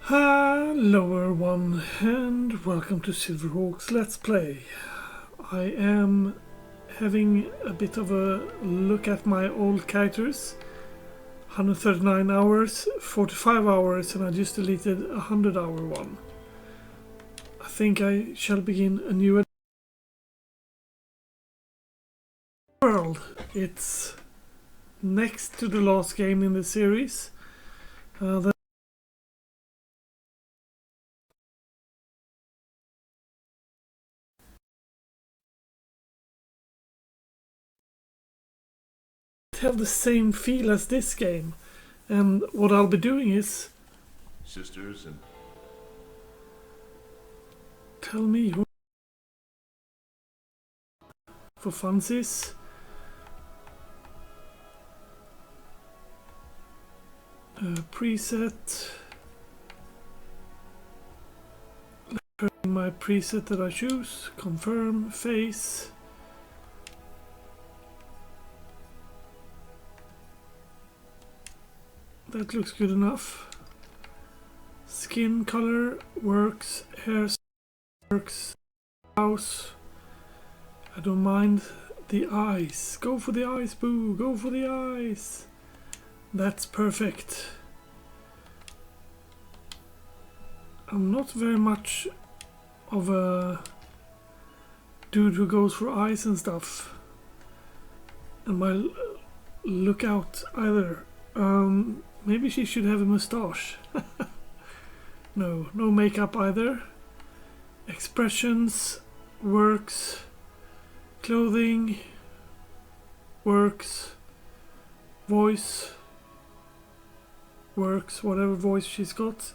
Hello everyone and welcome to Silverhawk's Let's Play. I am having a bit of a look at my old characters. 139 hours, 45 hours, and I just deleted a 100-hour one. I think I shall begin a new world. It's next to the last game in the series. Have the same feel as this game, and what I'll be doing is sisters and tell me who for funsies. Preset. My preset that I choose. Confirm face. That looks good enough. Skin color works. Hair works. House. I don't mind the eyes. Go for the eyes, boo. Go for the eyes. That's perfect. I'm not very much of a dude who goes for eyes and stuff. And my lookout either. Maybe she should have a mustache. No makeup either. Expressions works. Clothing works. Voice works, whatever voice she's got.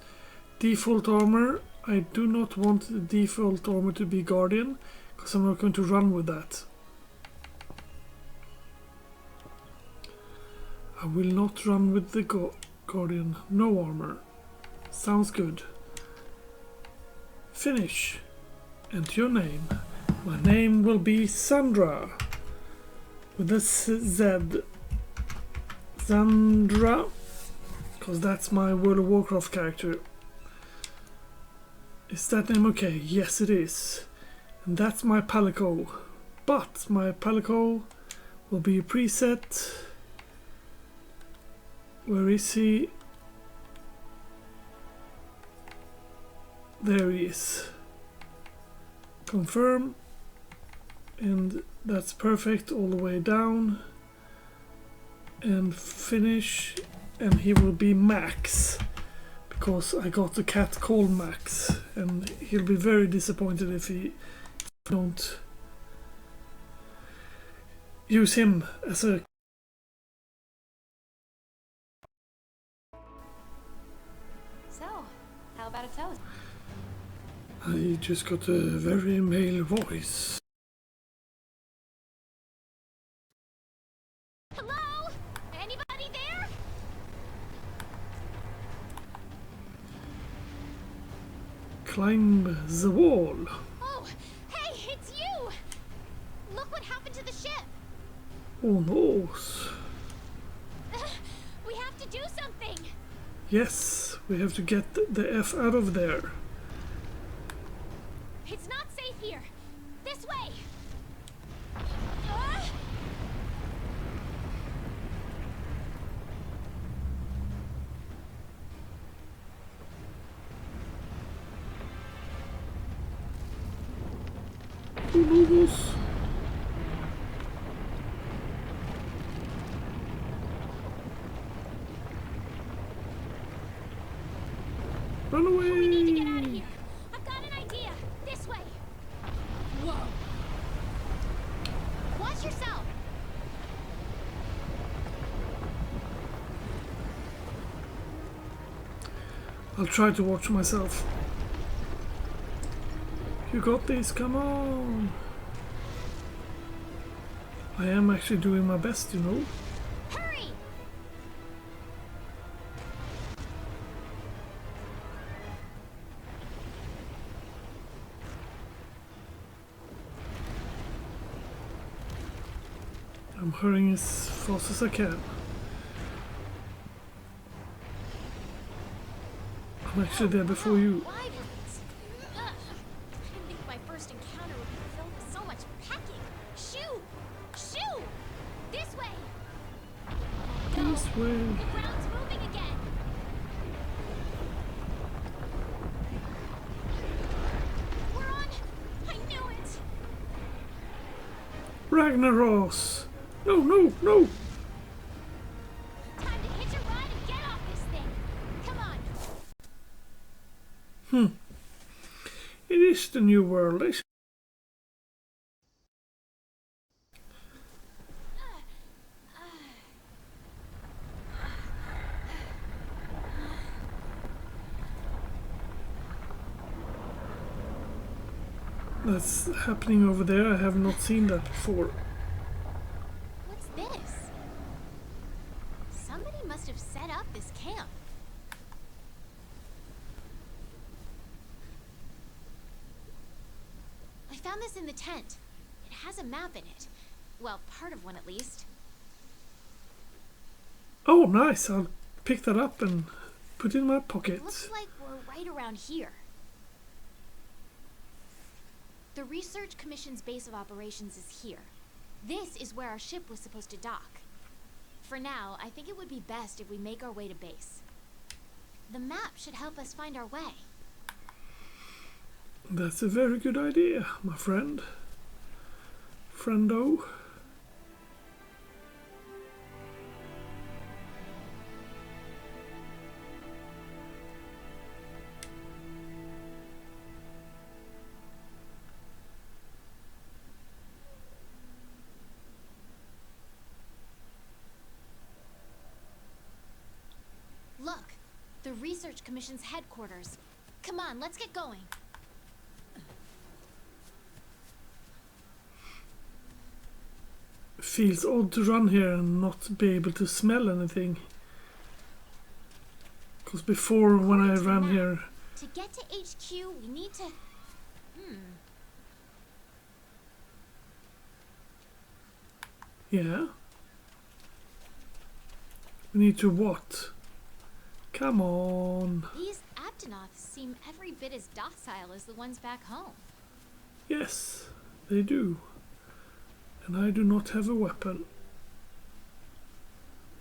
Default armor. I do not want the default armor to be Guardian, because I'm not going to run with that. I will not run with the Guardian. No armor. Sounds good. Finish. Enter your name. My name will be Sandra. With a Z. Sandra. Because that's my World of Warcraft character. Is that name okay? Yes, it is. And that's my Palico. But my Palico will be a preset. Where is he? There he is. Confirm. And that's perfect all the way down. And finish. And he will be Max. Because I got a cat called Max. And he'll be very disappointed if he don't use him as a... How about a toast? I just got a very male voice. Hello? Anybody there? Climb the wall. Oh, hey, it's you! Look what happened to the ship! Oh no. We have to do something! Yes, we have to get the F out of there. It's not safe here! This way! Almost. Run away! We need to get out of here! I've got an idea! This way! Whoa! Watch yourself! I'll try to watch myself. You got this, come on! I am actually doing my best, you know. Hurry! I'm hurrying as fast as I can. I'm actually there before you. Wyverns. Ugh. I didn't think my first encounter would be filled with so much packing. Shoo! Shoo! This way! No, This way. the ground's moving again. We're on. I knew it. Ragnaros! No, no, no! Time to hitch a ride and get off this thing. Come on. It is the new world. That's happening over there. I have not seen that before. What's this? Somebody must have set up this camp. I found this in the tent. It has a map in it. Well, part of one at least. Oh, nice. I'll pick that up and put it in my pocket. It looks like we're right around here. The Research Commission's base of operations is here. This is where our ship was supposed to dock. For now, I think it would be best if we make our way to base. The map should help us find our way. That's a very good idea, my friend. Friendo. Look, the Research Commission's headquarters. Come on, let's get going. Feels odd to run here and not be able to smell anything. Because before, when I According to the ran map, here, to get to HQ, we need to... yeah. We need to what? Come on. These Aptonoths seem every bit as docile as the ones back home. Yes, they do. And I do not have a weapon.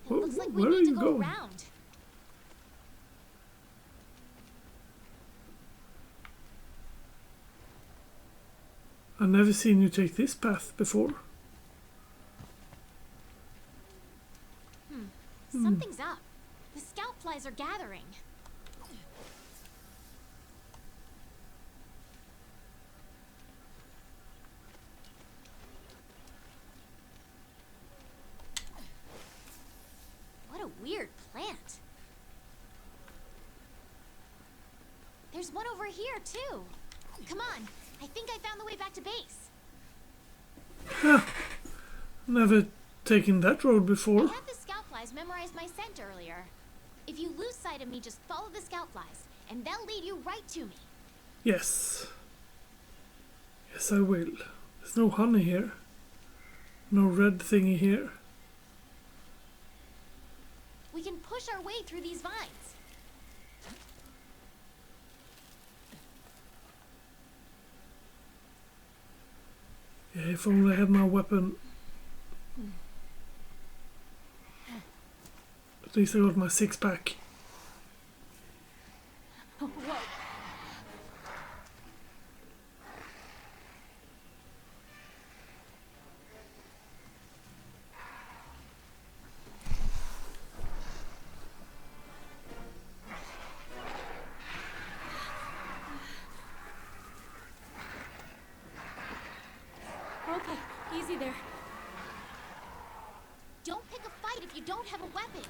It looks like we where are need to you go going? around. I've never seen you take this path before. Something's up. The scout flies are gathering. What a weird plant. There's one over here, too. Come on. I think I found the way back to base. Never taken that road I before. had the scout flies memorize my scent earlier. If you lose sight of me, just follow the scout flies, and they'll lead you right to me. Yes. Yes, I will. There's no honey here. No red thingy here. We can push our way through these vines. Yeah, if only I had my weapon. At least I got my six-pack. Whoa. Okay, easy there. Don't pick a fight if you don't have a weapon.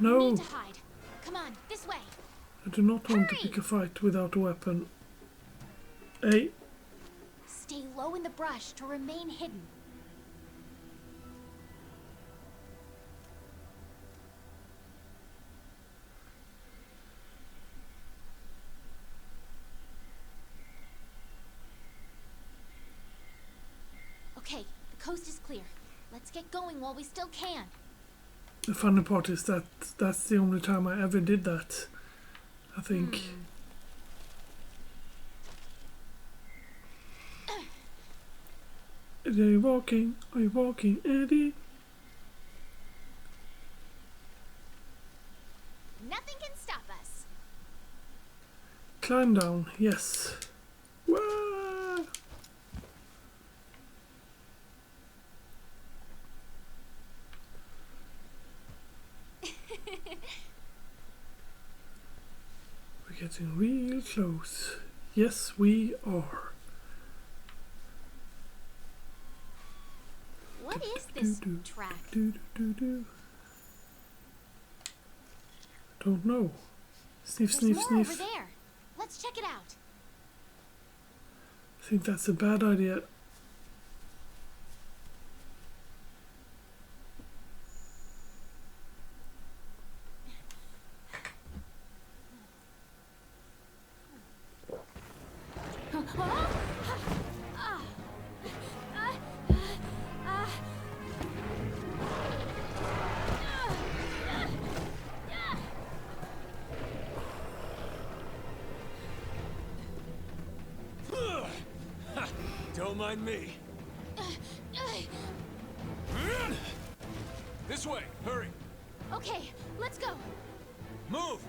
You No, need to hide. Come on, this way. I do not want to Hurry! pick a fight without a weapon. Hey, Stay low in the brush to remain hidden. Okay, the coast is clear. Let's get going while we still can. the funny part is that that's the only time I ever did that. I think. Are you walking? Are you walking, Eddie? Nothing can stop us. Climb down, yes. Whoa! We're getting real close. Yes, we are. What is this track? Don't know. Sniff, There's sniff, more sniff. over there. Let's check it out. I think that's a bad idea. Don't mind me. This way, hurry. Okay, let's go. Move.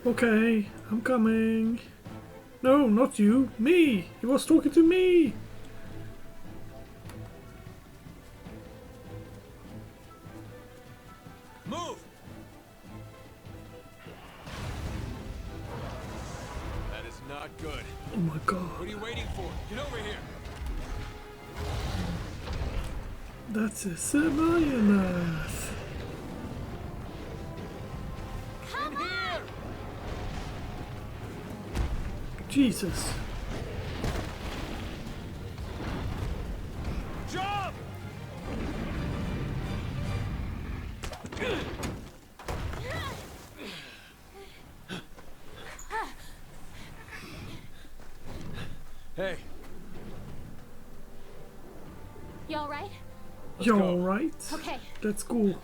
Okay, I'm coming. No, not you. Me. He was talking to me. Move. That is not good. Oh my What god. are you waiting for? Get over here. That's a Sylvaneth. Come on! Jesus. Jump! Hey, You all right? You're go. alright. Okay. Let's go.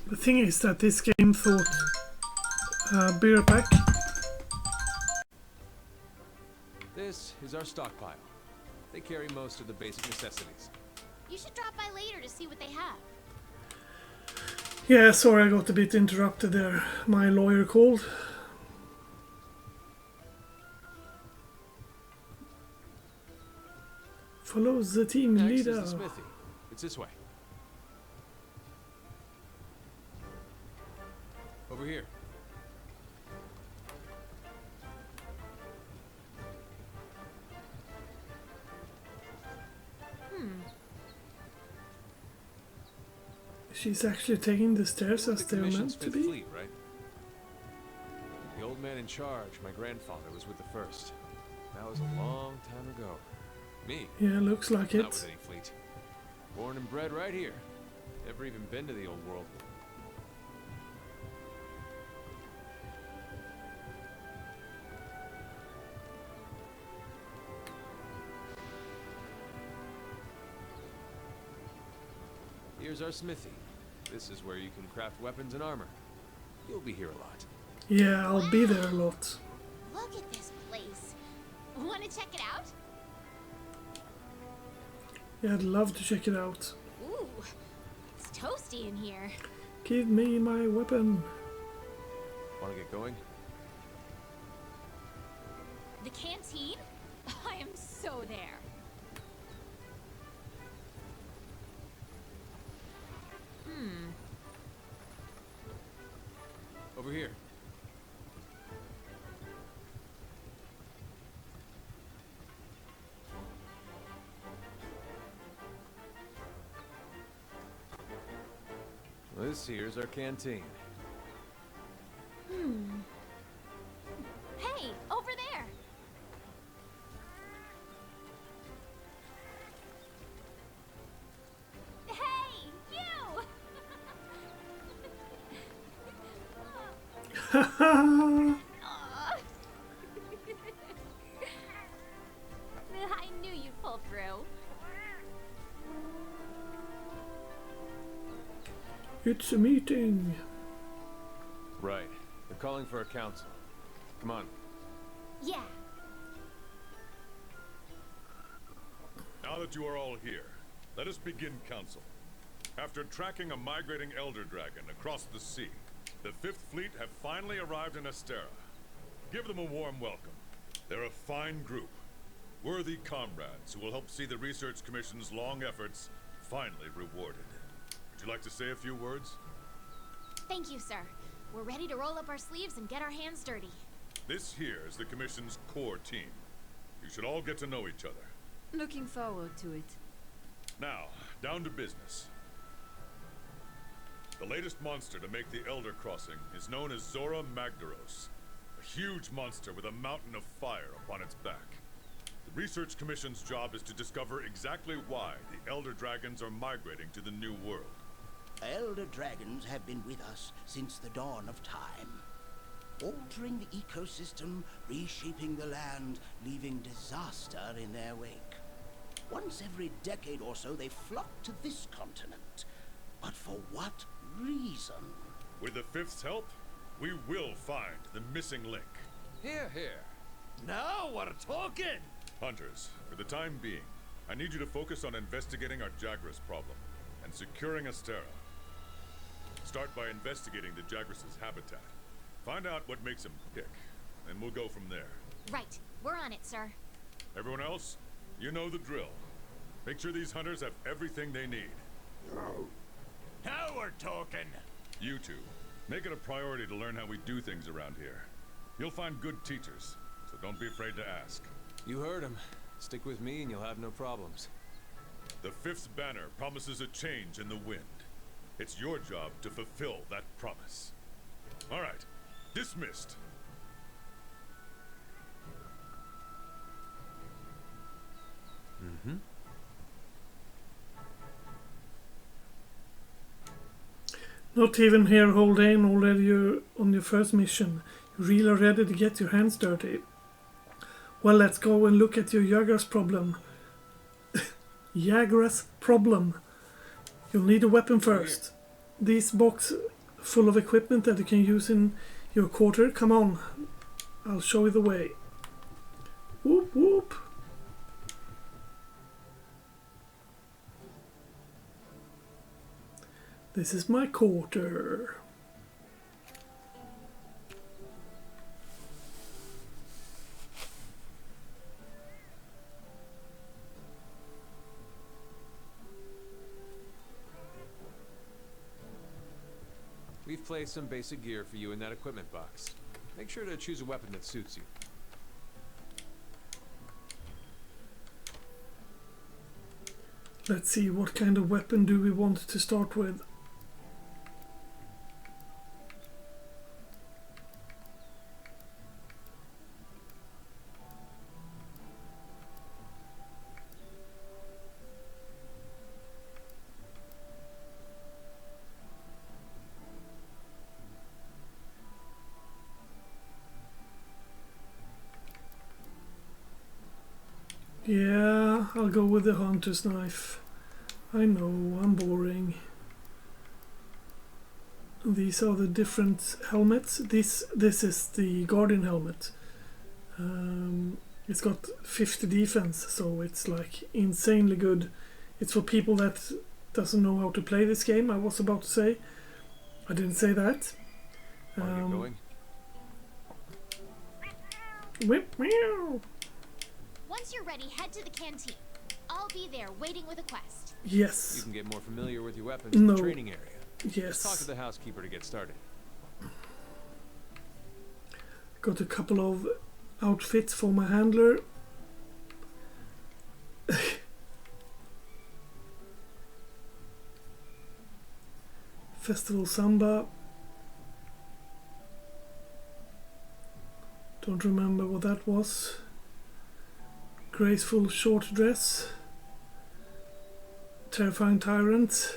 The thing is that this game thought beer pack. this is our stockpile. They carry most of the basic necessities. You should drop by later to see what they have. Yeah, sorry I got a bit interrupted there. My lawyer called. Follows the team Next leader. is the smithy. It's this way. Over here. She's actually taking the stairs as The they're commission's meant to fifth be. fleet, right? The old man in charge, my grandfather, was with the first. That was a long time ago. Me, Yeah, looks like not with it. any fleet. Born and bred right here. Never even been to the old world. Here's our smithy. This is where you can craft weapons and armor. You'll be here a lot. Yeah, I'll be there a lot. Look at this place. Want to check it out? Yeah, I'd love to check it out. Ooh, it's toasty in here. Give me my weapon. Want to get going? The canteen? I am so there. Over here. This here's our canteen. Hey, over there. Hey, you! Haha! Aw. I knew you'd pull through. It's a meeting. Right. They're calling for a council. Come on. Yeah. Now that you are all here, let us begin council. After tracking a migrating Elder Dragon across the sea, the Fifth Fleet have finally arrived in Astera. Give them a warm welcome. They're a fine group. Worthy comrades who will help see the Research Commission's long efforts finally rewarded. Would you like to say a few words? Thank you, sir. We're ready to roll up our sleeves and get our hands dirty. This here is the Commission's core team. You should all get to know each other. Looking forward to it. Now, down to business. The latest monster to make the Elder Crossing is known as Zora Magdaros, a huge monster with a mountain of fire upon its back. The Research Commission's job is to discover exactly why the Elder Dragons are migrating to the New World. Elder Dragons have been with us since the dawn of time, altering the ecosystem, reshaping the land, leaving disaster in their wake. Once every decade or so, they flock to this continent. But for what reason? With the Fifth's help, we will find the missing link. Here, here. Now we're talking! Hunters, for the time being, I need you to focus on investigating our Jagras problem and securing Astera. Start by investigating the Jagras' habitat. Find out what makes them tick, and we'll go from there. Right. We're on it, sir. Everyone else, you know the drill. Make sure these hunters have everything they need. Now we're talking! You two, make it a priority to learn how we do things around here. You'll find good teachers, so don't be afraid to ask. You heard him. Stick with me and you'll have no problems. The Fifth's banner promises a change in the wind. It's your job to fulfill that promise. All right, dismissed. Mm-hmm. Not even here, Haldane. Already you're on your first mission. You really are ready to get your hands dirty. Well, let's go and look at your Jagras problem. Jagras problem. You'll need a weapon first. This box full of equipment that you can use in your quarter. Come on. I'll show you the way. Whoop whoop. This is my quarter. We've placed some basic gear for you in that equipment box. Make sure to choose a weapon that suits you. Let's see, what kind of weapon do we want to start with? Yeah, I'll go with the hunter's knife. I know, I'm boring. These are the different helmets. This is the Guardian helmet. It's got 50 defense, so it's like insanely good. It's for people that doesn't know how to play this game, I was about to say. I didn't say that. Wanna get going? Whip, meow. Once you're ready, head to the canteen. I'll be there waiting with a quest. You Yes, can get more familiar with your weapons in No. the training area. Just talk to yes. the housekeeper to get started. Got a couple of outfits for my handler. Festival Samba. Don't remember what that was. Graceful short dress. Terrifying tyrant.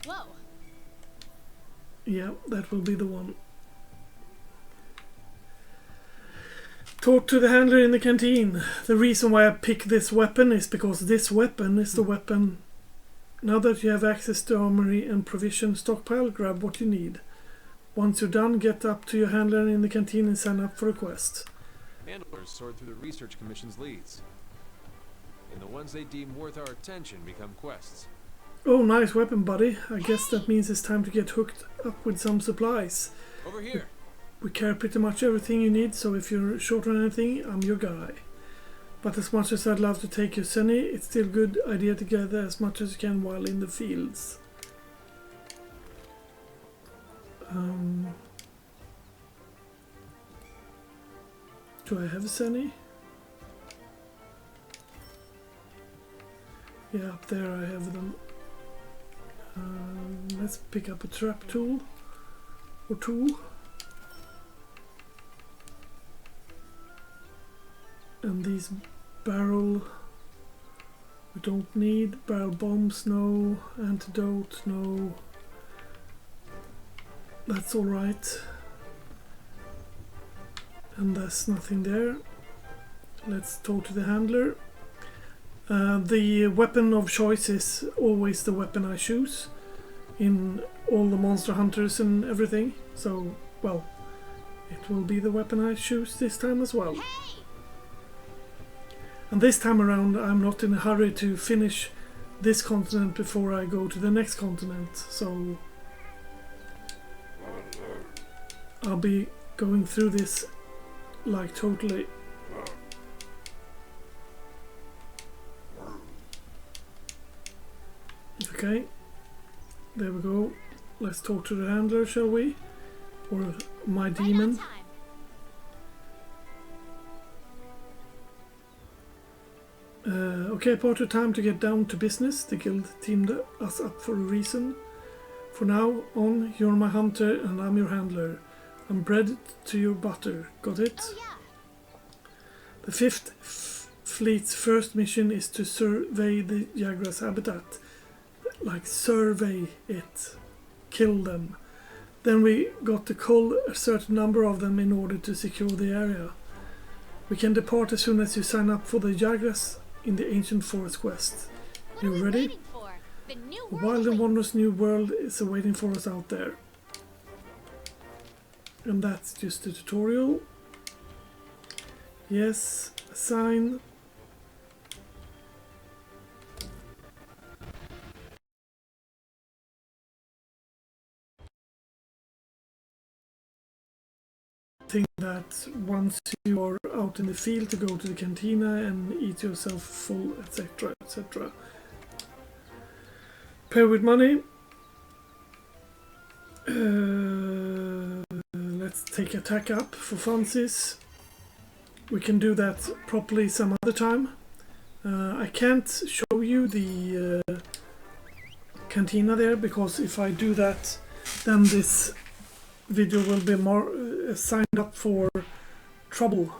Whoa. Yeah, that will be the one. Talk to the handler in the canteen. The reason why I pick this weapon is because this weapon is the weapon Now that you have access to armory and provision stockpile, grab what you need. Once you're done, get up to your handler in the canteen and sign up for a quest. Handlers sort through the Research Commission's leads. And the ones they deem worth our attention become quests. Oh, nice weapon, buddy. I guess that means it's time to get hooked up with some supplies. Over here. We carry pretty much everything you need, so if you're short on anything, I'm your guy. But as much as I'd love to take your Sunny, it's still a good idea to gather as much as you can while in the fields. Do I have a Sunny? Yeah, up there I have them. Let's pick up a trap tool or two. And these barrel we don't need. Barrel bombs, no. Antidote, no. That's alright. And there's nothing there. Let's talk to the handler. The weapon of choice is always the weapon I choose in all the monster hunters and everything. So, well, it will be the weapon I choose this time as well. And this time around I'm not in a hurry to finish this continent before I go to the next continent, so I'll be going through this like totally. Okay, there we go. Let's talk to the handler, shall we? Or my demon. Okay, party time to get down to business. The guild teamed us up for a reason. For now on, you're my hunter and I'm your handler. I'm bread to your butter. Got it? Oh, yeah. The 5th Fleet's first mission is to survey the Jaguar's habitat. Like, survey it. Kill them. Then we got to cull a certain number of them in order to secure the area. We can depart as soon as you sign up for the Jaguars in the Ancient Forest quest. What You are we ready? waiting for? The new A world wild and awaits. wondrous new world is awaiting for us out there. And that's just the tutorial. Yes, assign. Think that once you are out in the field to go to the cantina and eat yourself full, etc, etc. Pay with money. Let's take attack up for funsies. We can do that properly some other time. I can't show you the cantina there because if I do that, then this video will be more signed up for trouble.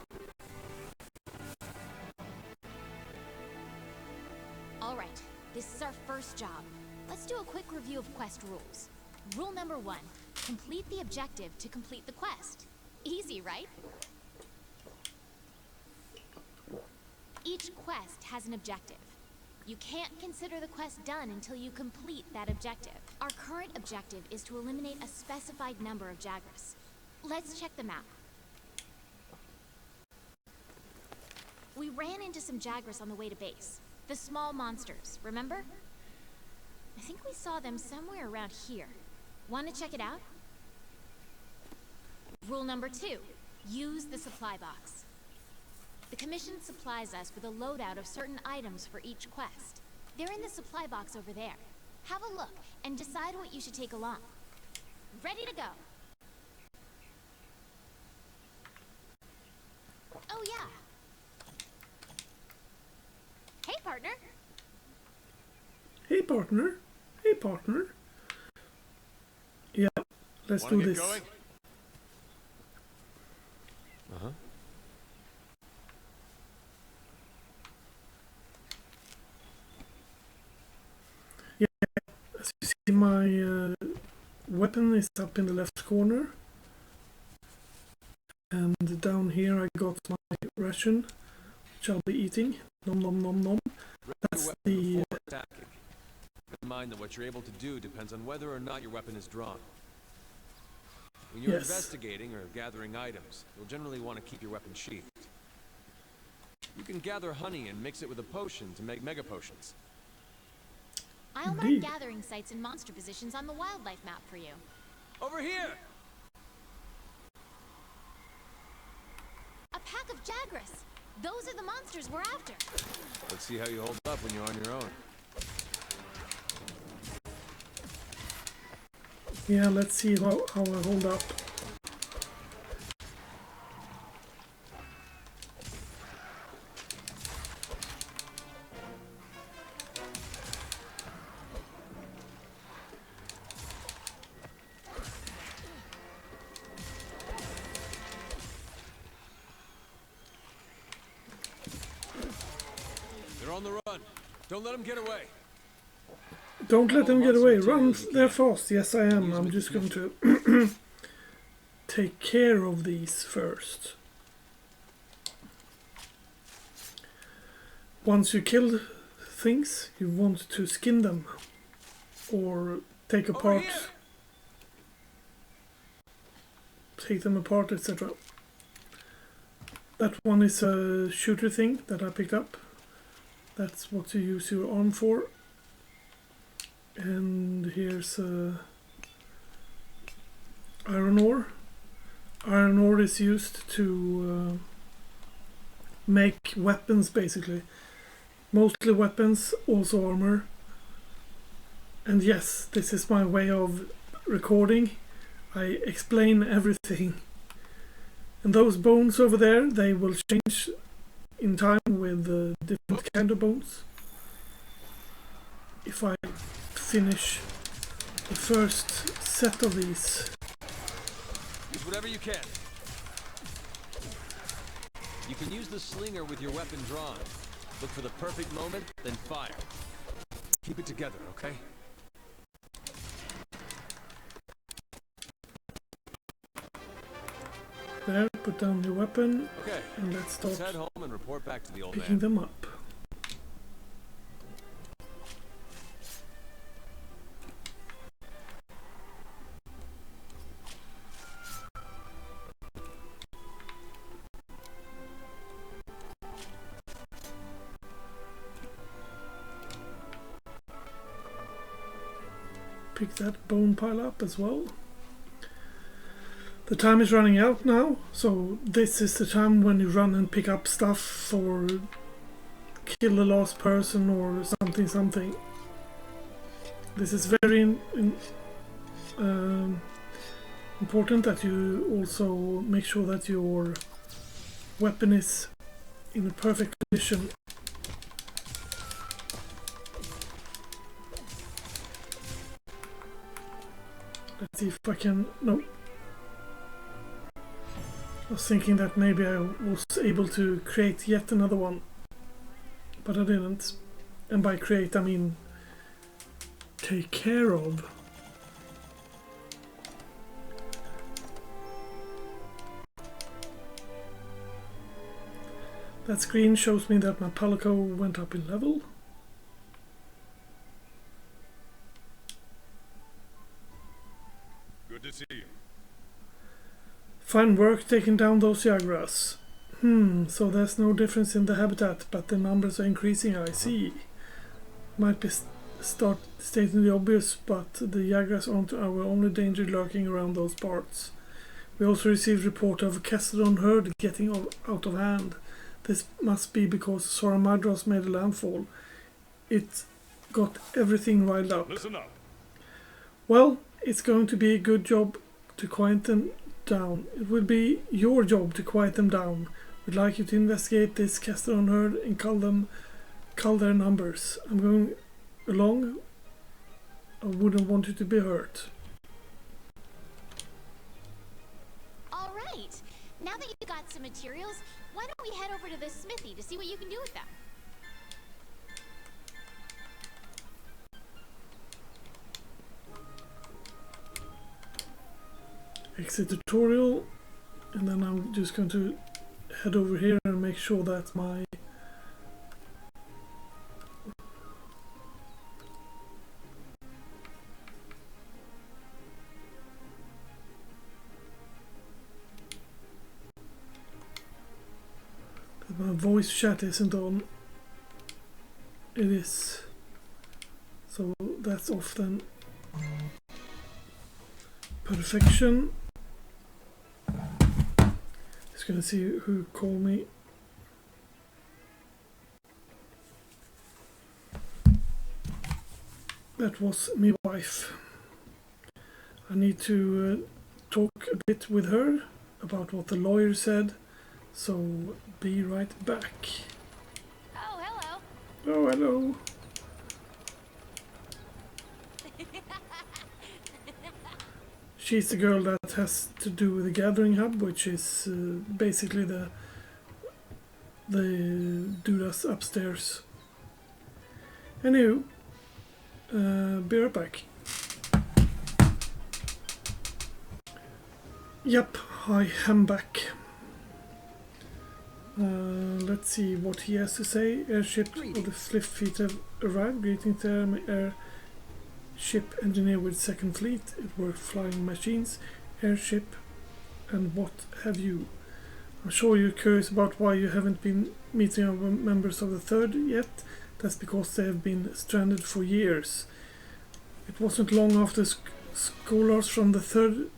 Alright, this is our first job. Let's do a quick review of quest rules. Rule number 1, complete the objective to complete the quest. Easy, right? Each quest has an objective. You can't consider the quest done until you complete that objective. Our current objective is to eliminate a specified number of Jaguars. Let's check them out. We ran into some Jaguars on the way to base. The small monsters, remember? I think we saw them somewhere around here. Want to check it out? Rule number 2, use the supply box. The Commission supplies us with a loadout of certain items for each quest. They're in the supply box over there. Have a look and decide what you should take along. Ready to go. Oh yeah. Hey partner. Hey partner. Hey partner. Yeah, let's Wanna do get this. going? Uh-huh. As you see, my weapon is up in the left corner. And down here I got my ration, which I'll be eating. Nom nom nom nom. Ready That's weapon the before attacking. in mind that what you're able to do depends on whether or not your weapon is drawn. When you're Yes. investigating or gathering items, you'll generally want to keep your weapon sheathed. You can gather honey and mix it with a potion to make mega potions. I'll mark Indeed. gathering sites and monster positions on the wildlife map for you. Over here! A pack of Jagras! Those are the monsters we're after. Let's see how you hold up when you're on your own. Yeah, let's see how I hold up. They're on the run. Don't let them get away. Don't let them get away. Run there fast. Yes, I am. I'm just going to take care of these first. Once you kill things, you want to skin them or take apart, take them apart, etc. That one is a shooter thing that I picked up. That's what you use your arm for. And here's iron ore. Iron ore is used to make weapons, basically. Mostly weapons, also armor. And yes, this is my way of recording. I explain everything. And those bones over there, they will change in time with different kind of bones. If I finish the first set of these. Use whatever you can. You can use the slinger with your weapon drawn. Look for the perfect moment, then fire. Keep it together, okay? There, put down your weapon, Okay. and let's Let's start head home and report back to the old picking man. them up. Pick that bone pile up as well. The time is running out now, so this is the time when you run and pick up stuff for kill the last person or something. This is very important that you also make sure that your weapon is in a perfect condition. Let's see if I can... No. I was thinking that maybe I was able to create yet another one, but I didn't. And by create I mean take care of. That screen shows me that my Palico went up in level. Good to see you. Fine work taking down those Jagras. So there's no difference in the habitat, but the numbers are increasing, I see. Might be stating the obvious, but the Jagras aren't our only danger lurking around those parts. We also received report of a Castodon herd getting out of hand. This must be because Sora Madras made a landfall. It got everything riled up. Listen up. Well, it's going to be a good job to quiet them down. It will be your job to quiet them down. We'd like you to investigate this Castodon herd and cull their numbers. I'm going along. I wouldn't want you to be hurt. All right. Now that you got some materials, why don't we head over to the smithy to see what you can do with them? Exit tutorial, and then I'm just going to head over here and make sure that my My voice chat isn't on. It is. So that's off then. Perfection. Just gonna see who called me. That was my wife. I need to talk a bit with her about what the lawyer said. So be right back. Oh, hello. Oh, hello. She's the girl that has to do with the Gathering Hub, which is basically the dude that's upstairs. Anywho, be right back. Yep, I am back. Let's see what he has to say. Airship of the Fifth Fleet have arrived. Greetings there, I'm airship engineer with Second Fleet. It works flying machines, airship, and what have you. I'm sure you're curious about why you haven't been meeting our members of the Third yet. That's because they have been stranded for years. It wasn't long after scholars from the Third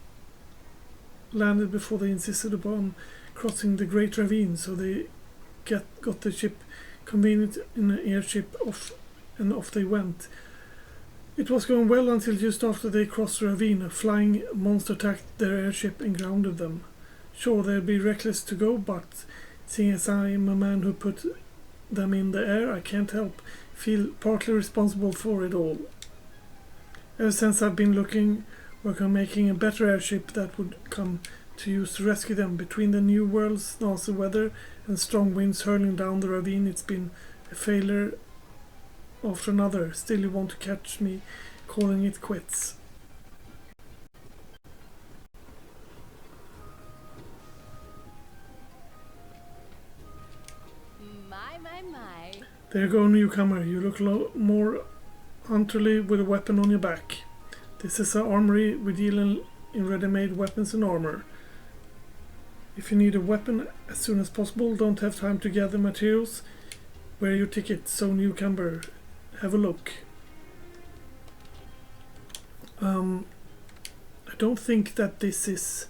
landed before they insisted upon crossing the Great Ravine, so they got the ship convenient in an airship and off they went. It was going well until just after they crossed the ravine, a flying monster attacked their airship and grounded them. Sure, they'd be reckless to go, but seeing as I'm a man who put them in the air, I can't help feel partly responsible for it all. Ever since I've been working on making a better airship that would come to use to rescue them. Between the New World's nasty weather and strong winds hurling down the ravine, it's been a failure after another. Still you want to catch me calling it quits. My. There you go, newcomer. You look more hunterly with a weapon on your back. This is an armory. We deal in ready-made weapons and armor. If you need a weapon as soon as possible, don't have time to gather materials, wear your ticket. So newcomer, have a look. I don't think that this is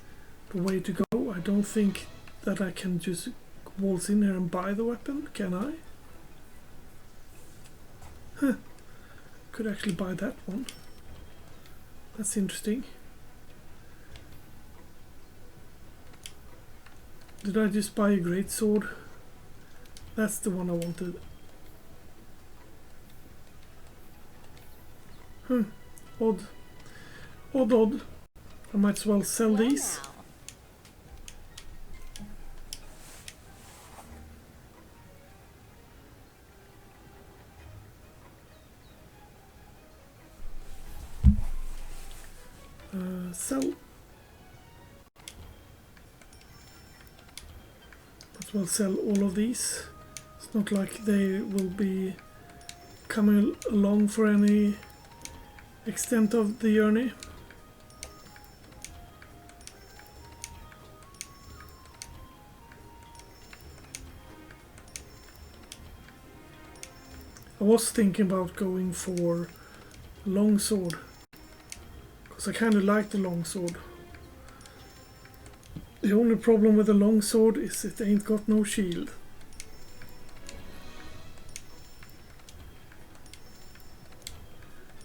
the way to go. I don't think that I can just waltz in here and buy the weapon, can I? Huh. Could actually buy that one. That's interesting. Did I just buy a great sword? That's the one I wanted. Odd. Odd. I might as well sell these. Sell. Might as well sell all of these. It's not like they will be coming along for any extent of the journey. I was thinking about going for a long sword, because I kind of like the long sword. The only problem with the long sword is it ain't got no shield.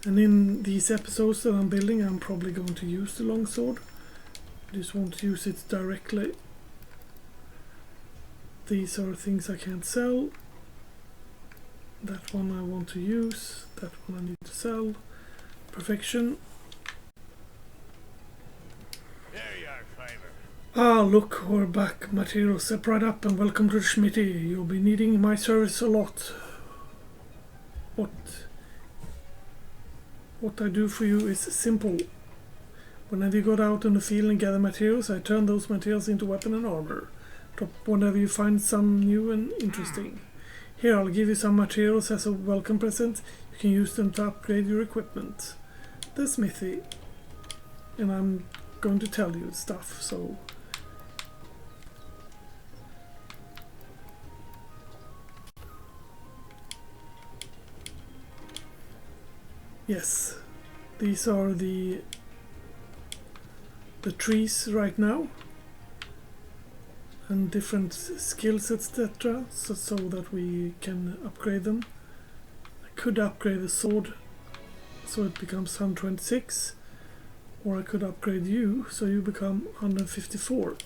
And in these episodes that I'm building, I'm probably going to use the long sword. I just won't use it directly. These are things I can't sell. That one I want to use. That one I need to sell. Perfection. There you are, Fiver. Ah, look, we're back. Materials, step right up and welcome to the Schmitty. You'll be needing my service a lot. What I do for you is simple. Whenever you go out in the field and gather materials, I turn those materials into weapon and armor. Drop whenever you find some new and interesting. Here, I'll give you some materials as a welcome present. You can use them to upgrade your equipment. The smithy. And I'm going to tell you stuff, so... Yes, these are the trees right now, and different skills, etc., so that we can upgrade them. I could upgrade the sword so it becomes 126, or I could upgrade you so you become 154.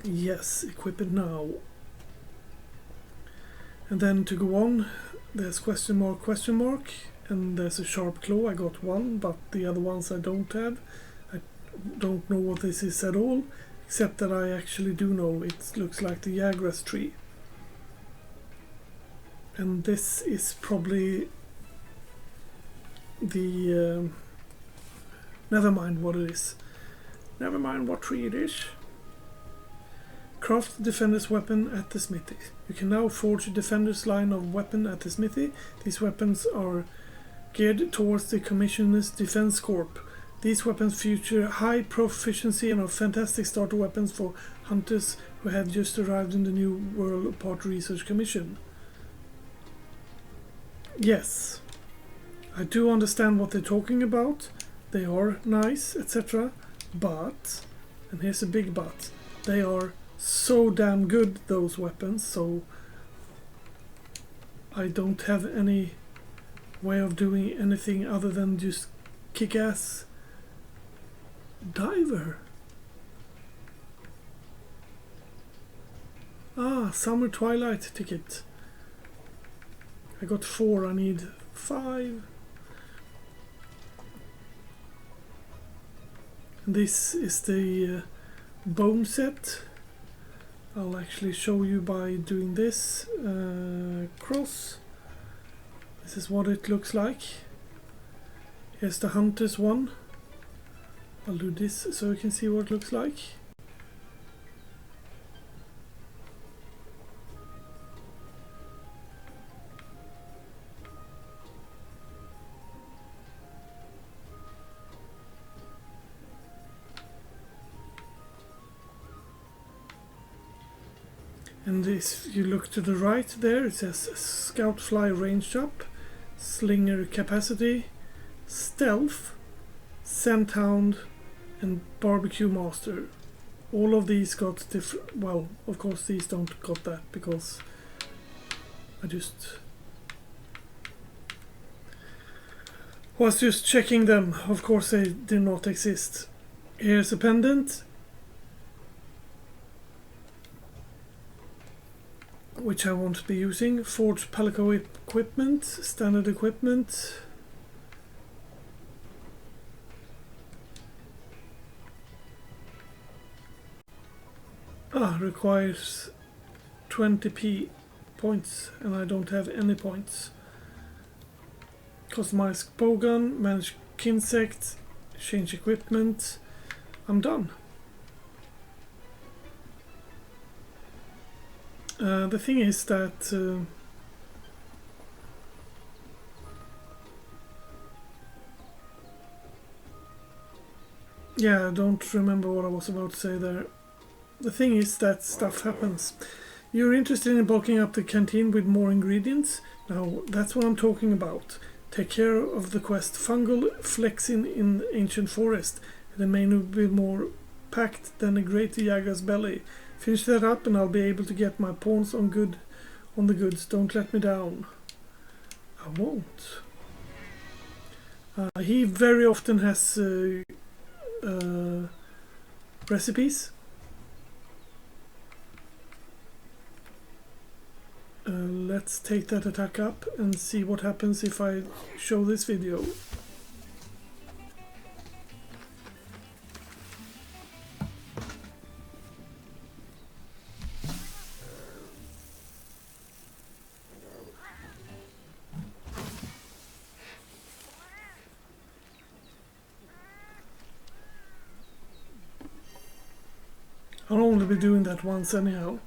Yes, equip it now. And then to go on, there's question mark, and there's a sharp claw. I got one, but the other ones I don't have. I don't know what this is at all, except that I actually do know it looks like the Yagras tree. And this is probably the... never mind what it is. Never mind what tree it is. Craft the defender's weapon at the smithy. You can now forge a defender's line of weapon at the smithy. These weapons are geared towards the Commissioner's Defense Corp. These weapons feature high proficiency and are fantastic starter weapons for hunters who have just arrived in the New World Apart Research Commission. Yes, I do understand what they're talking about. They are nice, etc. But, and here's a big but, they are so damn good, those weapons, so I don't have any way of doing anything other than just kick-ass diver. Ah, Summer Twilight ticket. I got 4, I need 5. And this is the bone set. I'll actually show you by doing this. Cross. This is what it looks like. Here's the hunter's one. I'll do this so you can see what it looks like. And if you look to the right there, it says Scout Fly Range Up, Slinger Capacity, Stealth, Scent Hound, and Barbecue Master. All of these got different... well, of course these don't got that, because I just was just checking them. Of course they do not exist. Here's a pendant, which I won't be using. Forged Palico equipment, standard equipment. Requires 20p points, and I don't have any points. Customize bowgun, manage kinsect, change equipment. I'm done. The thing is that yeah, I don't remember what I was about to say there. The thing is that stuff happens. You're interested in bulking up the canteen with more ingredients? Now, that's what I'm talking about. Take care of the quest Fungal Flexing in Ancient Forest. The menu will be more packed than a great Yaga's belly. Finish that up and I'll be able to get my pawns on the goods. Don't let me down. I won't. He very often has recipes. Let's take that attack up and see what happens if I show this video. I'll only be doing that once anyhow.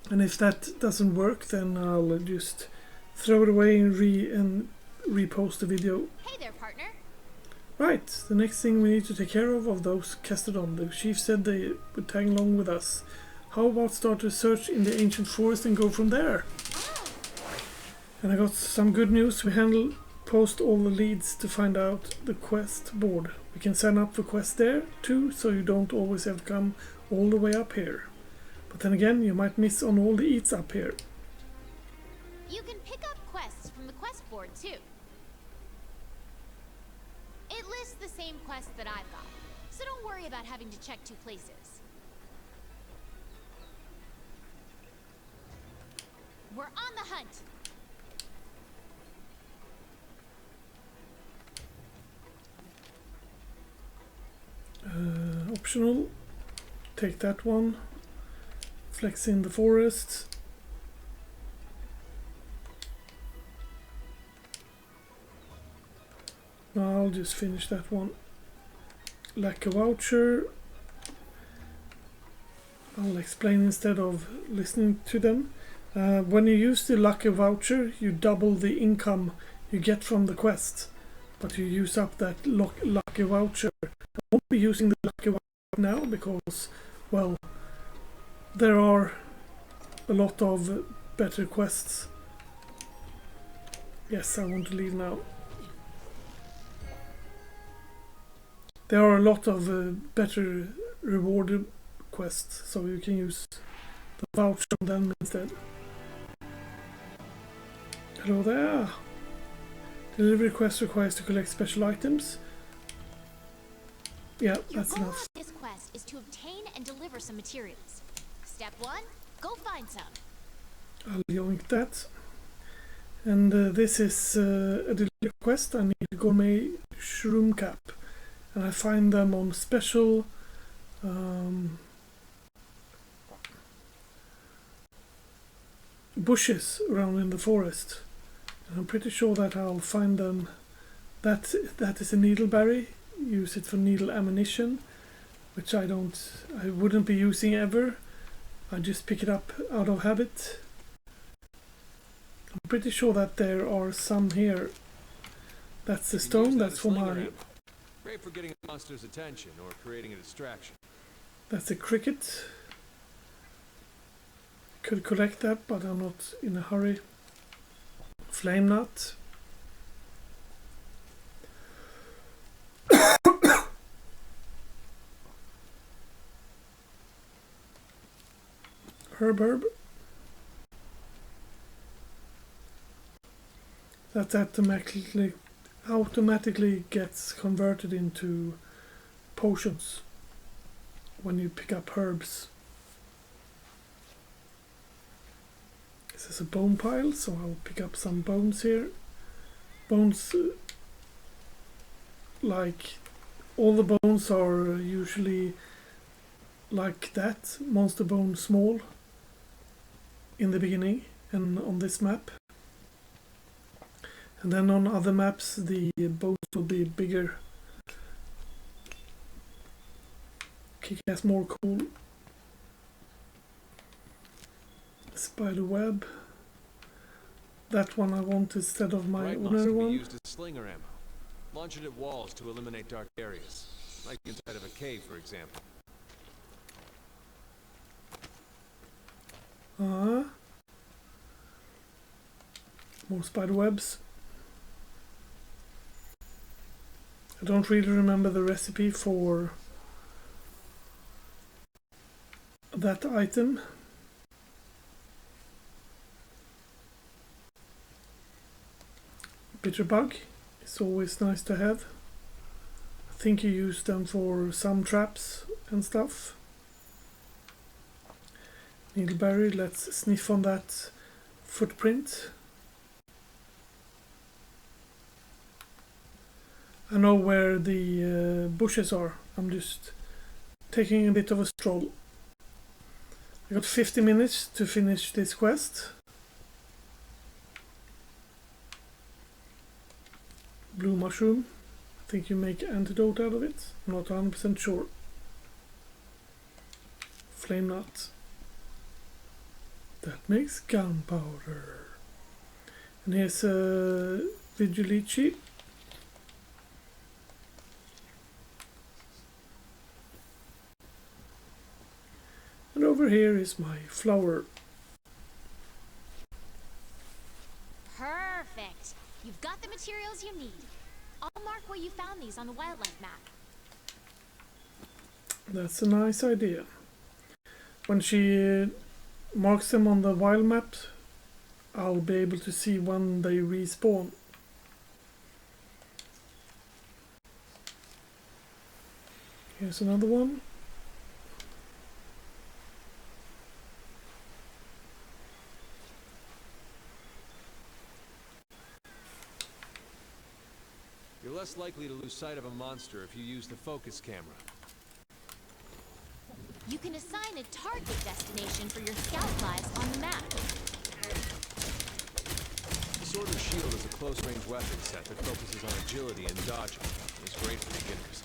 And if that doesn't work, then I'll just throw it away and repost the video. Hey there, partner. Right, the next thing we need to take care of those Castodon. The chief said they would tag along with us. How about start a search in the ancient forest and go from there? And I got some good news. We post all the leads to find out the quest board. We can sign up for quests there too, so you don't always have to come all the way up here. But then again, you might miss on all the eats up here. You can pick up quests from the quest board too. It lists the same quests that I've got, so don't worry about having to check 2 places. We're on the hunt! Optional. Take that one. Flex in the forest. Now I'll just finish that one. Lack a voucher. I'll explain instead of listening to them. When you use the lucky voucher, you double the income you get from the quest, but you use up that lucky voucher. I won't be using the lucky voucher now because, well, there are a lot of better quests. Yes, I want to leave now. There are a lot of better rewarded quests, so you can use the voucher on them instead. Hello there! Delivery quest requires to collect special items. Yeah, that's Your goal enough. on this quest is to obtain and deliver some materials. Step 1, go find some. I'll yoink that. And this is a delivery quest. I need a gourmet shroom cap. And I find them on special bushes around in the forest. And I'm pretty sure that I'll find them. That is a needleberry. Use it for needle ammunition, which I wouldn't be using ever. I just pick it up out of habit. I'm pretty sure that there are some here. That's the stone. That's for my. Great for getting a monster's attention or creating a distraction. That's a cricket. Could collect that, but I'm not in a hurry. Flame nut. Herb. That automatically gets converted into potions when you pick up herbs. This is a bone pile, so I'll pick up some bones here. Bones, like all the bones are usually like that, monster bone small in the beginning and on this map. And then on other maps the bones will be bigger. Kick-ass more cool. Spider web. That one I want instead of my ordinary one. Used as slinger ammo. Launch it at walls to eliminate dark areas, like inside of a cave, for example. More spider webs. I don't really remember the recipe for that item. Bitter bug is always nice to have. I think you use them for some traps and stuff. Needleberry, let's sniff on that footprint. I know where the bushes are. I'm just taking a bit of a stroll. I got 50 minutes to finish this quest. Blue mushroom. I think you make antidote out of it. I'm not 100% sure. Flame nut. That makes gunpowder. And here's a Vigilici. over here is my flower. Perfect. You've got the materials you need. I'll mark where you found these on the wildlife map. That's a nice idea. When she marks them on the wild map, I'll be able to see when they respawn. Here's another one. You're less likely to lose sight of a monster if you use the focus camera. You can assign a target destination for your scout flies on the map. The Sword and Shield is a close-range weapon set that focuses on agility and dodging. It's great for beginners.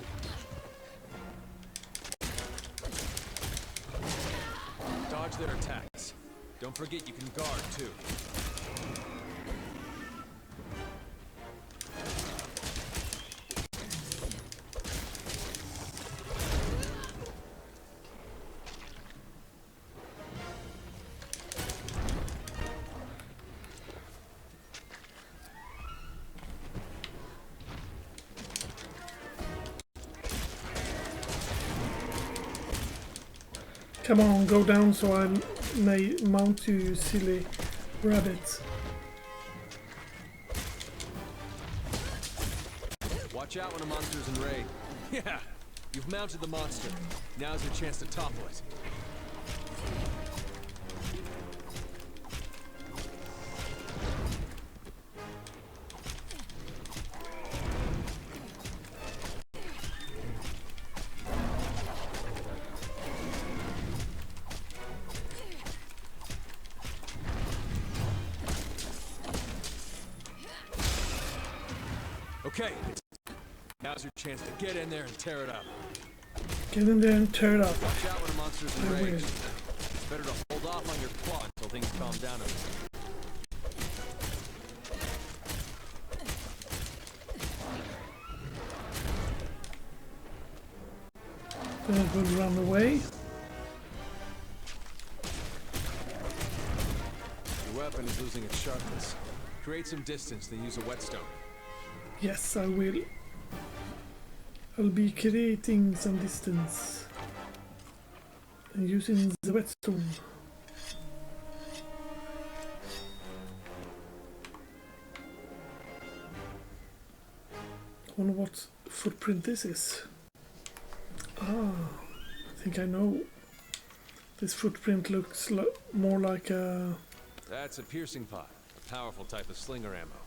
Dodge their attacks. Don't forget you can guard, too. Come on, go down so I may mount you, you silly rabbit. Watch out when a monster's in raid. Yeah, you've mounted the monster. Now's your chance to topple it. Okay, now's your chance to get in there and tear it up. Get in there and tear it up. Watch out when a monster's in I will. range. It's better to hold off on your claw until things calm down a bit. Then it will run away. Your weapon is losing its sharpness. Create some distance, then use a whetstone. Yes, I will. I'll be creating some distance and using the whetstone. I wonder what footprint this is. Ah, I think I know. This footprint looks more like a... That's a piercing pot, a powerful type of slinger ammo.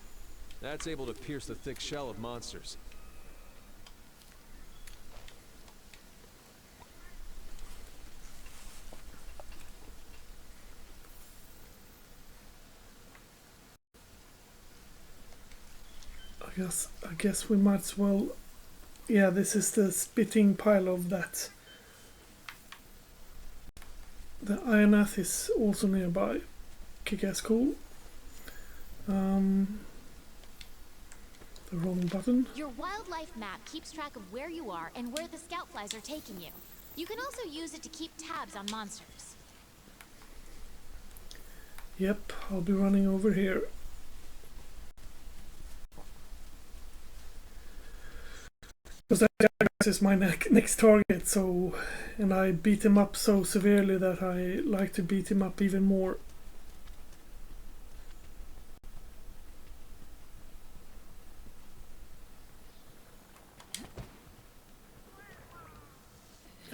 That's able to pierce the thick shell of monsters. I guess we might as well... Yeah, this is the spitting pile of that. The Ionath is also nearby. Kick-ass cool. The wrong button. Your wildlife map keeps track of where you are and where the scout flies are taking you. You can also use it to keep tabs on monsters. Yep, I'll be running over here. Because that is my next target, so... And I beat him up so severely that I like to beat him up even more.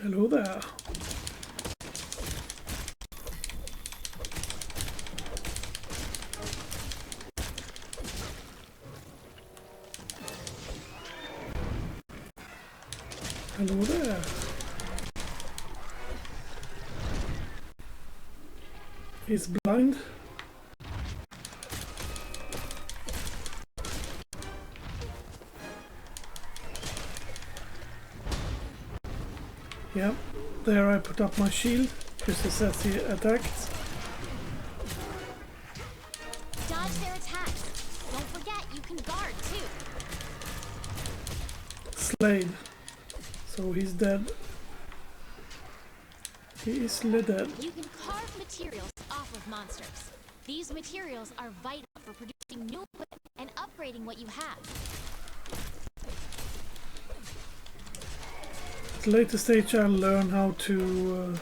Hello there. Hello there. He's blind. Yeah, there I put up my shield, just as he attacked. Dodge their attacks. Don't forget, you can guard too. Slayed. So he's dead. He is dead. You can carve materials off of monsters. These materials are vital for producing new equipment and upgrading what you have. At a later stage I'll learn how to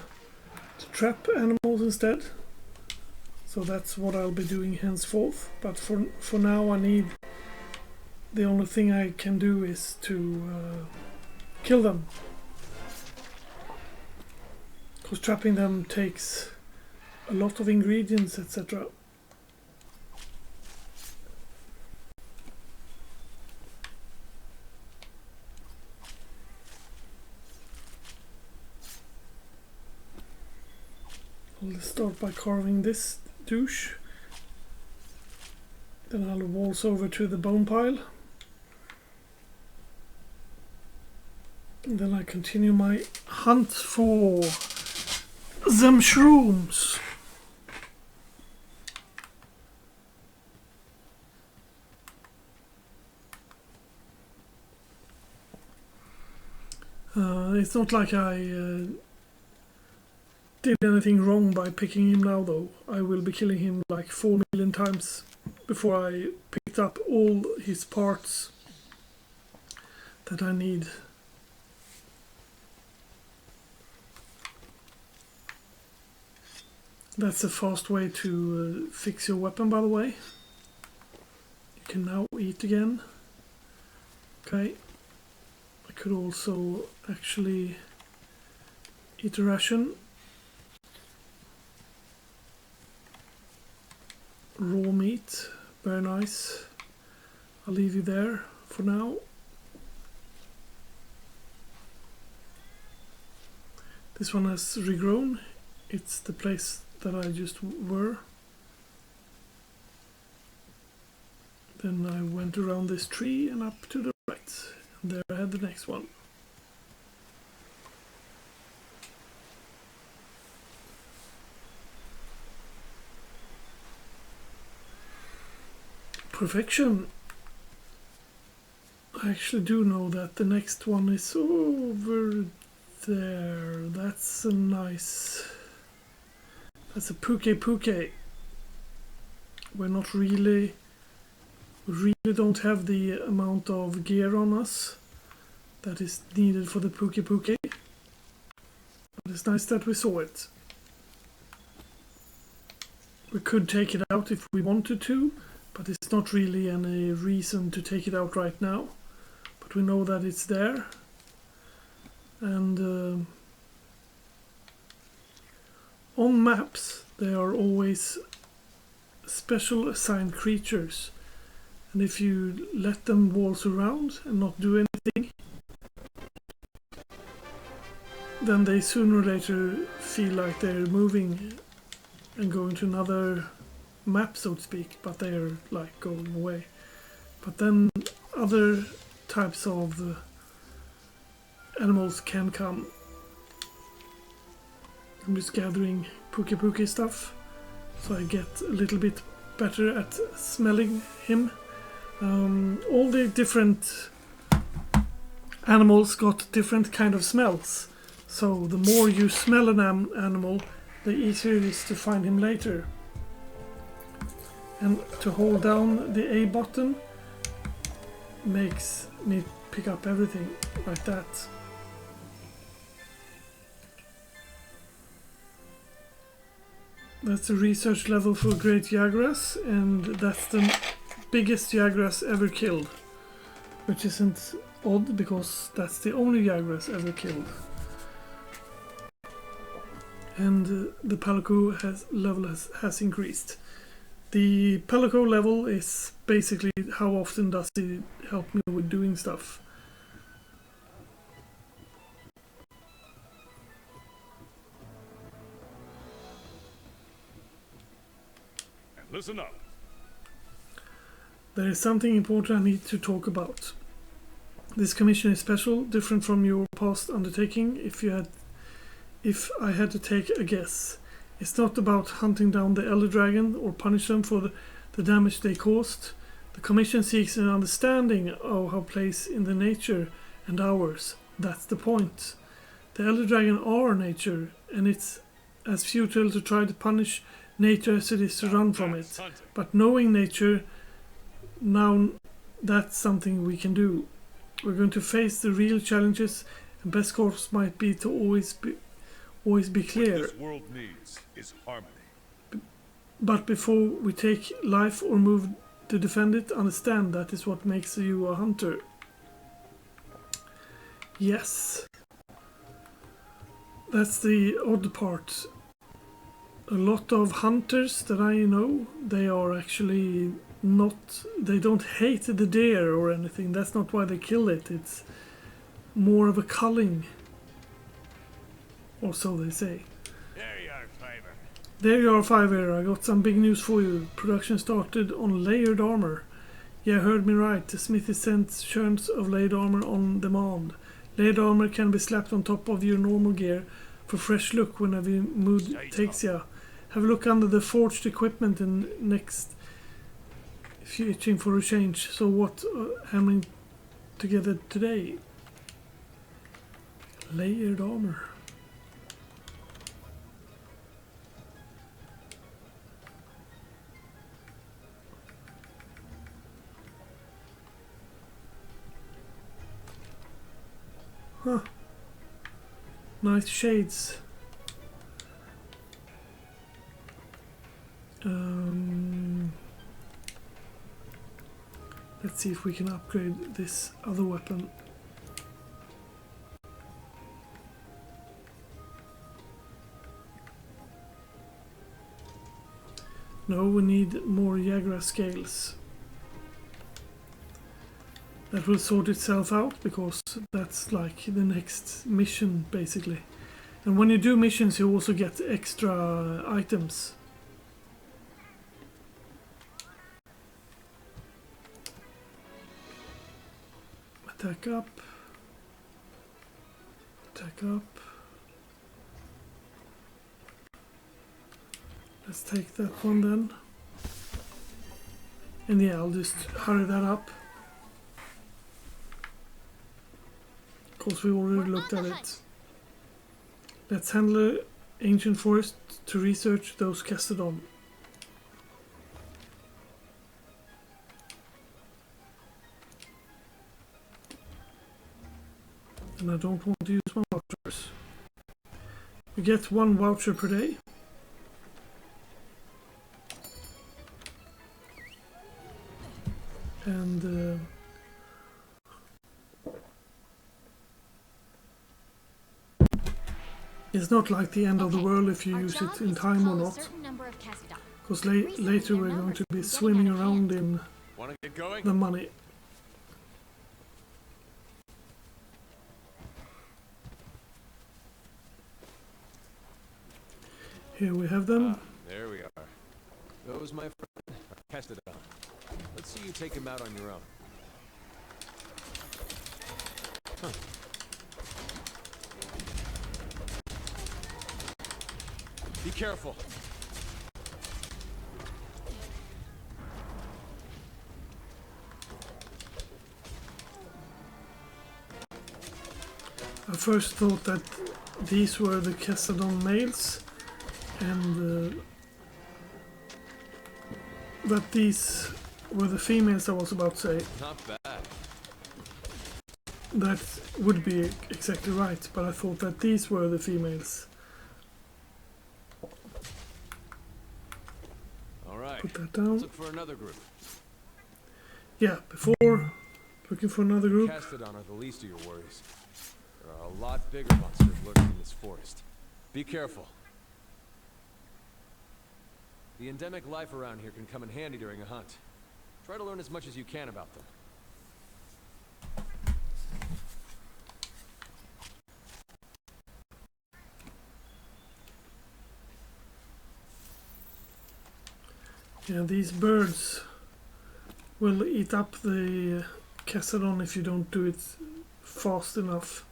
trap animals instead. So that's what I'll be doing henceforth. But for now the only thing I can do is to kill them. Because trapping them takes a lot of ingredients, etc. I'll start by carving this douche. Then I'll waltz over to the bone pile. And then I continue my hunt for them shrooms. It's not like I did anything wrong by picking him now, though. I will be killing him like 4 million times before I picked up all his parts that I need. That's a fast way to fix your weapon, by the way. You can now eat again. Okay. I could also actually eat a ration. Raw meat, very nice. I'll leave you there for now. This one has regrown. It's the place that I just were. Then I went around this tree and up to the right. And there I had the next one. Perfection. I actually do know that the next one is over there. That's a nice... That's a puke. We're not really... We really don't have the amount of gear on us that is needed for the puke. But it's nice that we saw it. We could take it out if we wanted to, but it's not really any reason to take it out right now. But we know that it's there. And on maps there are always special assigned creatures. And if you let them waltz around and not do anything, then they sooner or later feel like they're moving and going to another map, so to speak, but they're like going away. But then other types of animals can come. I'm just gathering puke stuff so I get a little bit better at smelling him. All the different animals got different kind of smells, so the more you smell an animal, the easier it is to find him later. And to hold down the A button makes me pick up everything like that. That's the research level for Great Jagras, and that's the biggest Jagras ever killed. Which isn't odd, because that's the only Jagras ever killed. And the Palico level has increased. The Palico level is basically how often does he help me with doing stuff. Listen up. There is something important I need to talk about. This commission is special, different from your past undertaking. If I had to take a guess, it's not about hunting down the Elder Dragon or punish them for the damage they caused. The commission seeks an understanding of how place in the nature and ours. That's the point. The Elder Dragon are nature, and it's as futile to try to punish nature as it is to run from it. But knowing nature, now that's something we can do. We're going to face the real challenges, and best course might be to always be clear. What this world needs is harmony. But before we take life or move to defend it, understand that is what makes you a hunter. Yes. That's the odd part. A lot of hunters that I know, they are actually not... They don't hate the deer or anything. That's not why they kill it. It's more of a culling. Or so they say. There you are, Fiver. There you are, Fiver. I got some big news for you. Production started on layered armor. Yeah, heard me right. The smithy sends churns of layered armor on demand. Layered armor can be slapped on top of your normal gear for fresh look whenever your mood takes ya. Have a look under the forged equipment and next if you're itching for a change. So what hammering together today? Layered armor. Huh. Nice shades. Let's see if we can upgrade this other weapon. No, we need more Jagra scales. That will sort itself out because that's like the next mission basically. And when you do missions you also get extra items. Attack up. Attack up. Let's take that one then. And yeah, I'll just hurry that up. Because we already looked at it. Let's handle ancient forest to research those Castodon. And I don't want to use my vouchers. You get 1 voucher per day. And it's not like the end of the world if you use it in time or not. Because later we're going to be swimming around in the money. Here we have them. There we are. Those, my friend, are Castodon. Let's see you take him out on your own. Huh. Be careful. I first thought that these were the Castodon males and that these were the females I was about to say. Not bad. That would be exactly right, but I thought that these were the females. Alright, put that down. Let's look for another group. Yeah, before looking for another group. Castodon are the least of your worries. There are a lot bigger monsters lurking in this forest. Be careful. The endemic life around here can come in handy during a hunt. Try to learn as much as you can about them. Yeah, these birds will eat up the Castodon if you don't do it fast enough.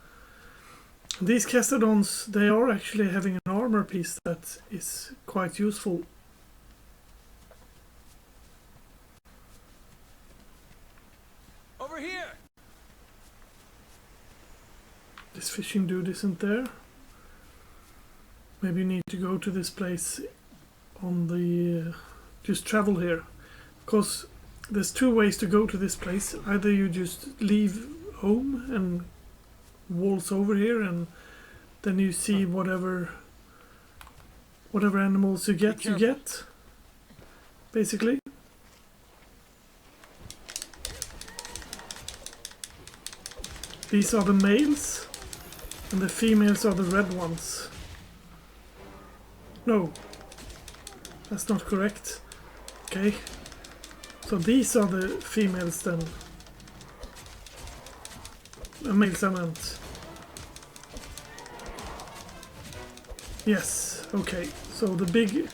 These Castodons, they are actually having an armor piece that is quite useful. Over here! This fishing dude isn't there. Maybe you need to go to this place on the... just travel here. Because there's two ways to go to this place. Either you just leave home and waltz over here and then you see whatever animals you get. Basically. These are the males. And the females are the red ones. No. That's not correct. Okay. So these are the females then. Males I meant. Yes, okay. So the big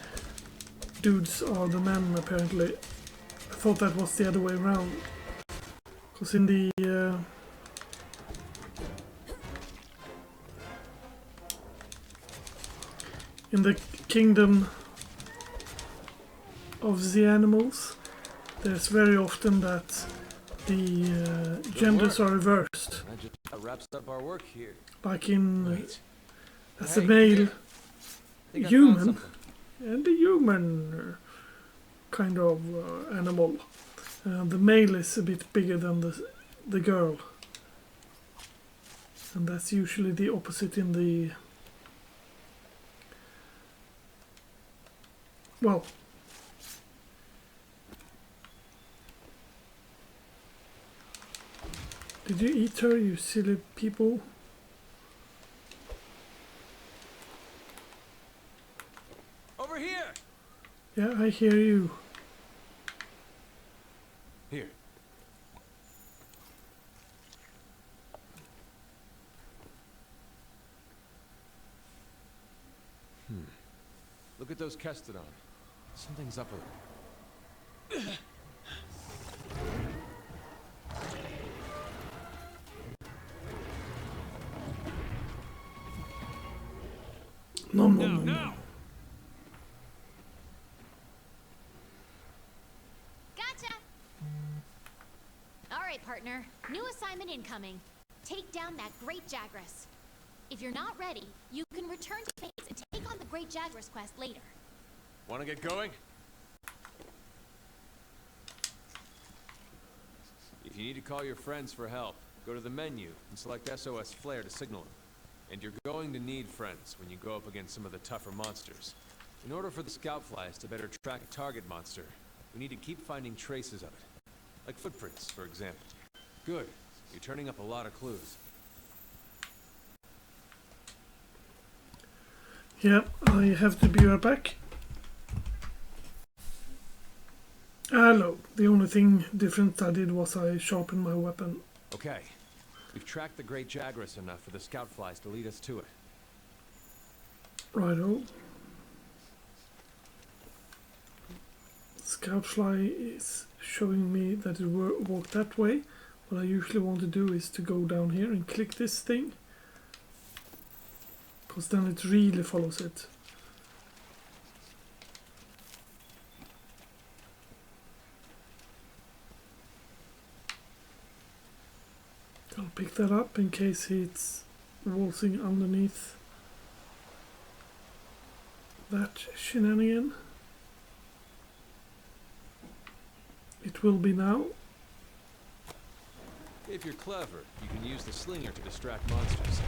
dudes are the men apparently. I thought that was the other way around. Because in the... in the kingdom of the animals, there's very often that the genders are reversed. That just wraps up our work here. Like in as a Hey, male think I found human something. and a human kind of animal. The male is a bit bigger than the girl, and that's usually the opposite in the... well, did you eat her, you silly people? Over here! Yeah, I hear you. Here. Look at those Kestodon. Something's up with them. No, no, no, no. Gotcha! Alright, partner. New assignment incoming. Take down that Great Jagras. If you're not ready, you can return to base and take on the Great Jagras quest later. Want to get going? If you need to call your friends for help, go to the menu and select SOS Flare to signal them. And you're going to need friends when you go up against some of the tougher monsters. In order for the scout flies to better track a target monster, we need to keep finding traces of it. Like footprints, for example. Good. You're turning up a lot of clues. Yeah, I have to be right back. Hello. The only thing different I did was I sharpened my weapon. Okay. We've tracked the Great Jagras enough for the scout flies to lead us to it. Righto. Scout fly is showing me that it walked that way. What I usually want to do is to go down here and click this thing. Because then it really follows it. I'll pick that up in case it's waltzing underneath that shenanigan. It will be now. If you're clever, you can use the slinger to distract monsters.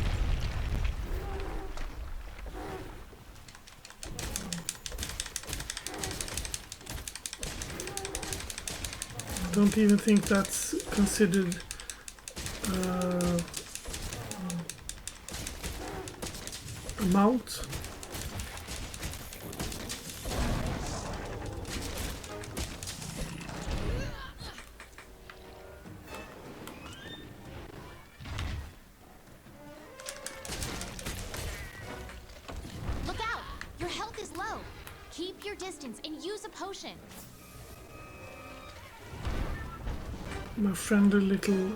I don't even think that's considered a mount. Look out! Your health is low. Keep your distance and use a potion. My friendly little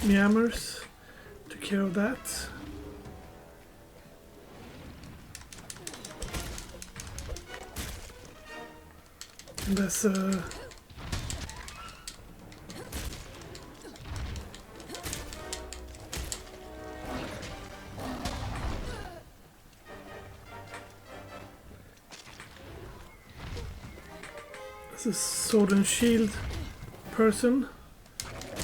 Meowmers took care of that. And there's a the sword and shield person,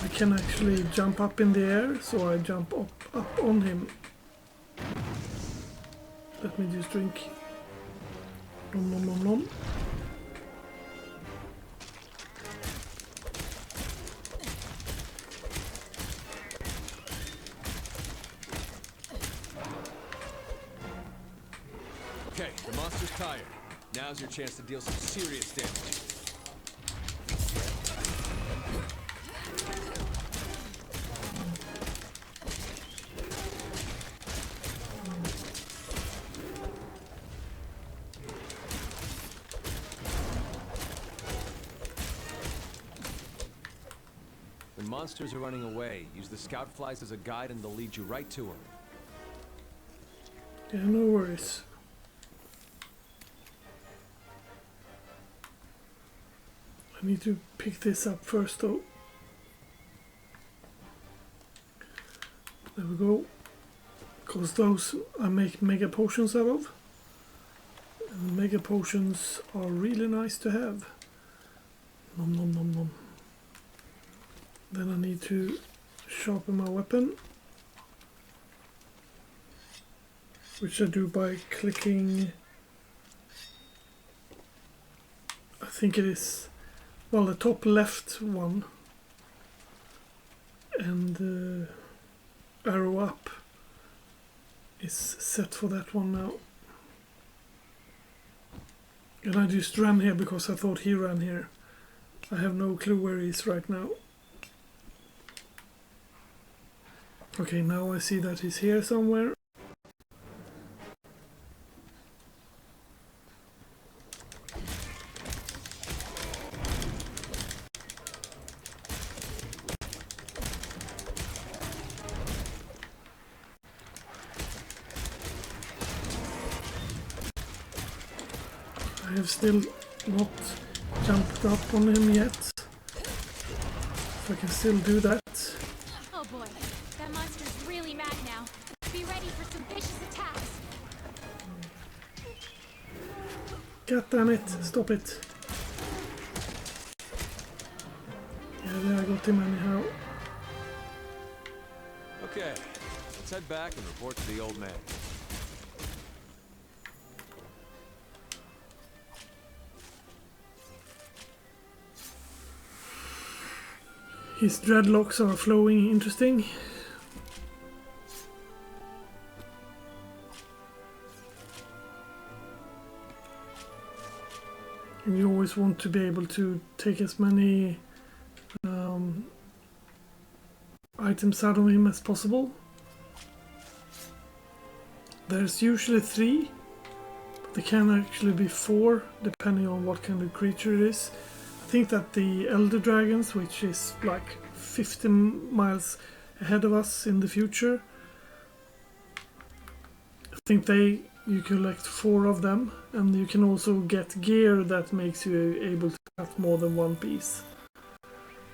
I can actually jump up in the air, so I jump up on him. Let me just drink. Nom nom nom nom. Okay, the monster's tired. Now's your chance to deal some serious damage. When monsters are running away, use the scout flies as a guide and they'll lead you right to them. Yeah, no worries. I need to pick this up first though. There we go. Because those I make mega potions out of. And mega potions are really nice to have. Nom nom nom nom. Then I need to sharpen my weapon. Which I do by clicking... I think it is... Well, the top left one. And arrow up is set for that one now. And I just ran here because I thought he ran here. I have no clue where he is right now. Okay, now I see that he's here somewhere. I have still not jumped up on him yet. If I can still do that. Oh boy, that monster's really mad now. Be ready for some vicious attacks. God damn it, stop it. Yeah, there I got him anyhow. Okay, let's head back and report to the old man. His dreadlocks are flowing interesting. And you always want to be able to take as many items out of him as possible. There's usually 3, but there can actually be 4 depending on what kind of creature it is. I think that the Elder Dragons, which is like 50 miles ahead of us in the future, I think you collect 4 of them, and you can also get gear that makes you able to cut more than 1 piece.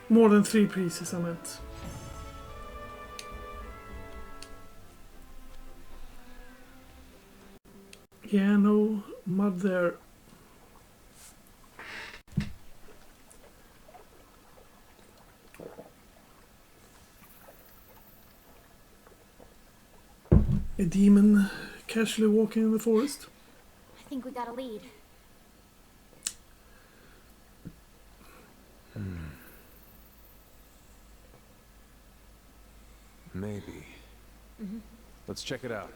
More than 3 pieces, I meant. Yeah, no mud there. A demon casually walking in the forest. I think we got a lead. Maybe. Let's check it out.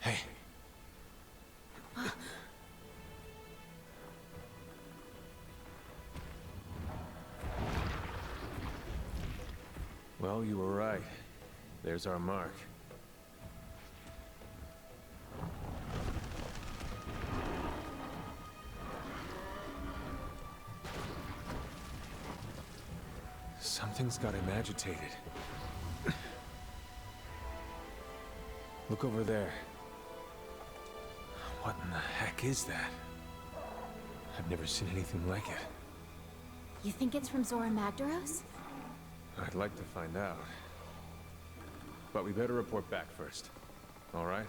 Hey. Well, you were right. There's our mark. Something's got him agitated. Look over there. What in the heck is that? I've never seen anything like it. You think it's from Zora Magdaros? I'd like to find out. But we better report back first. All right?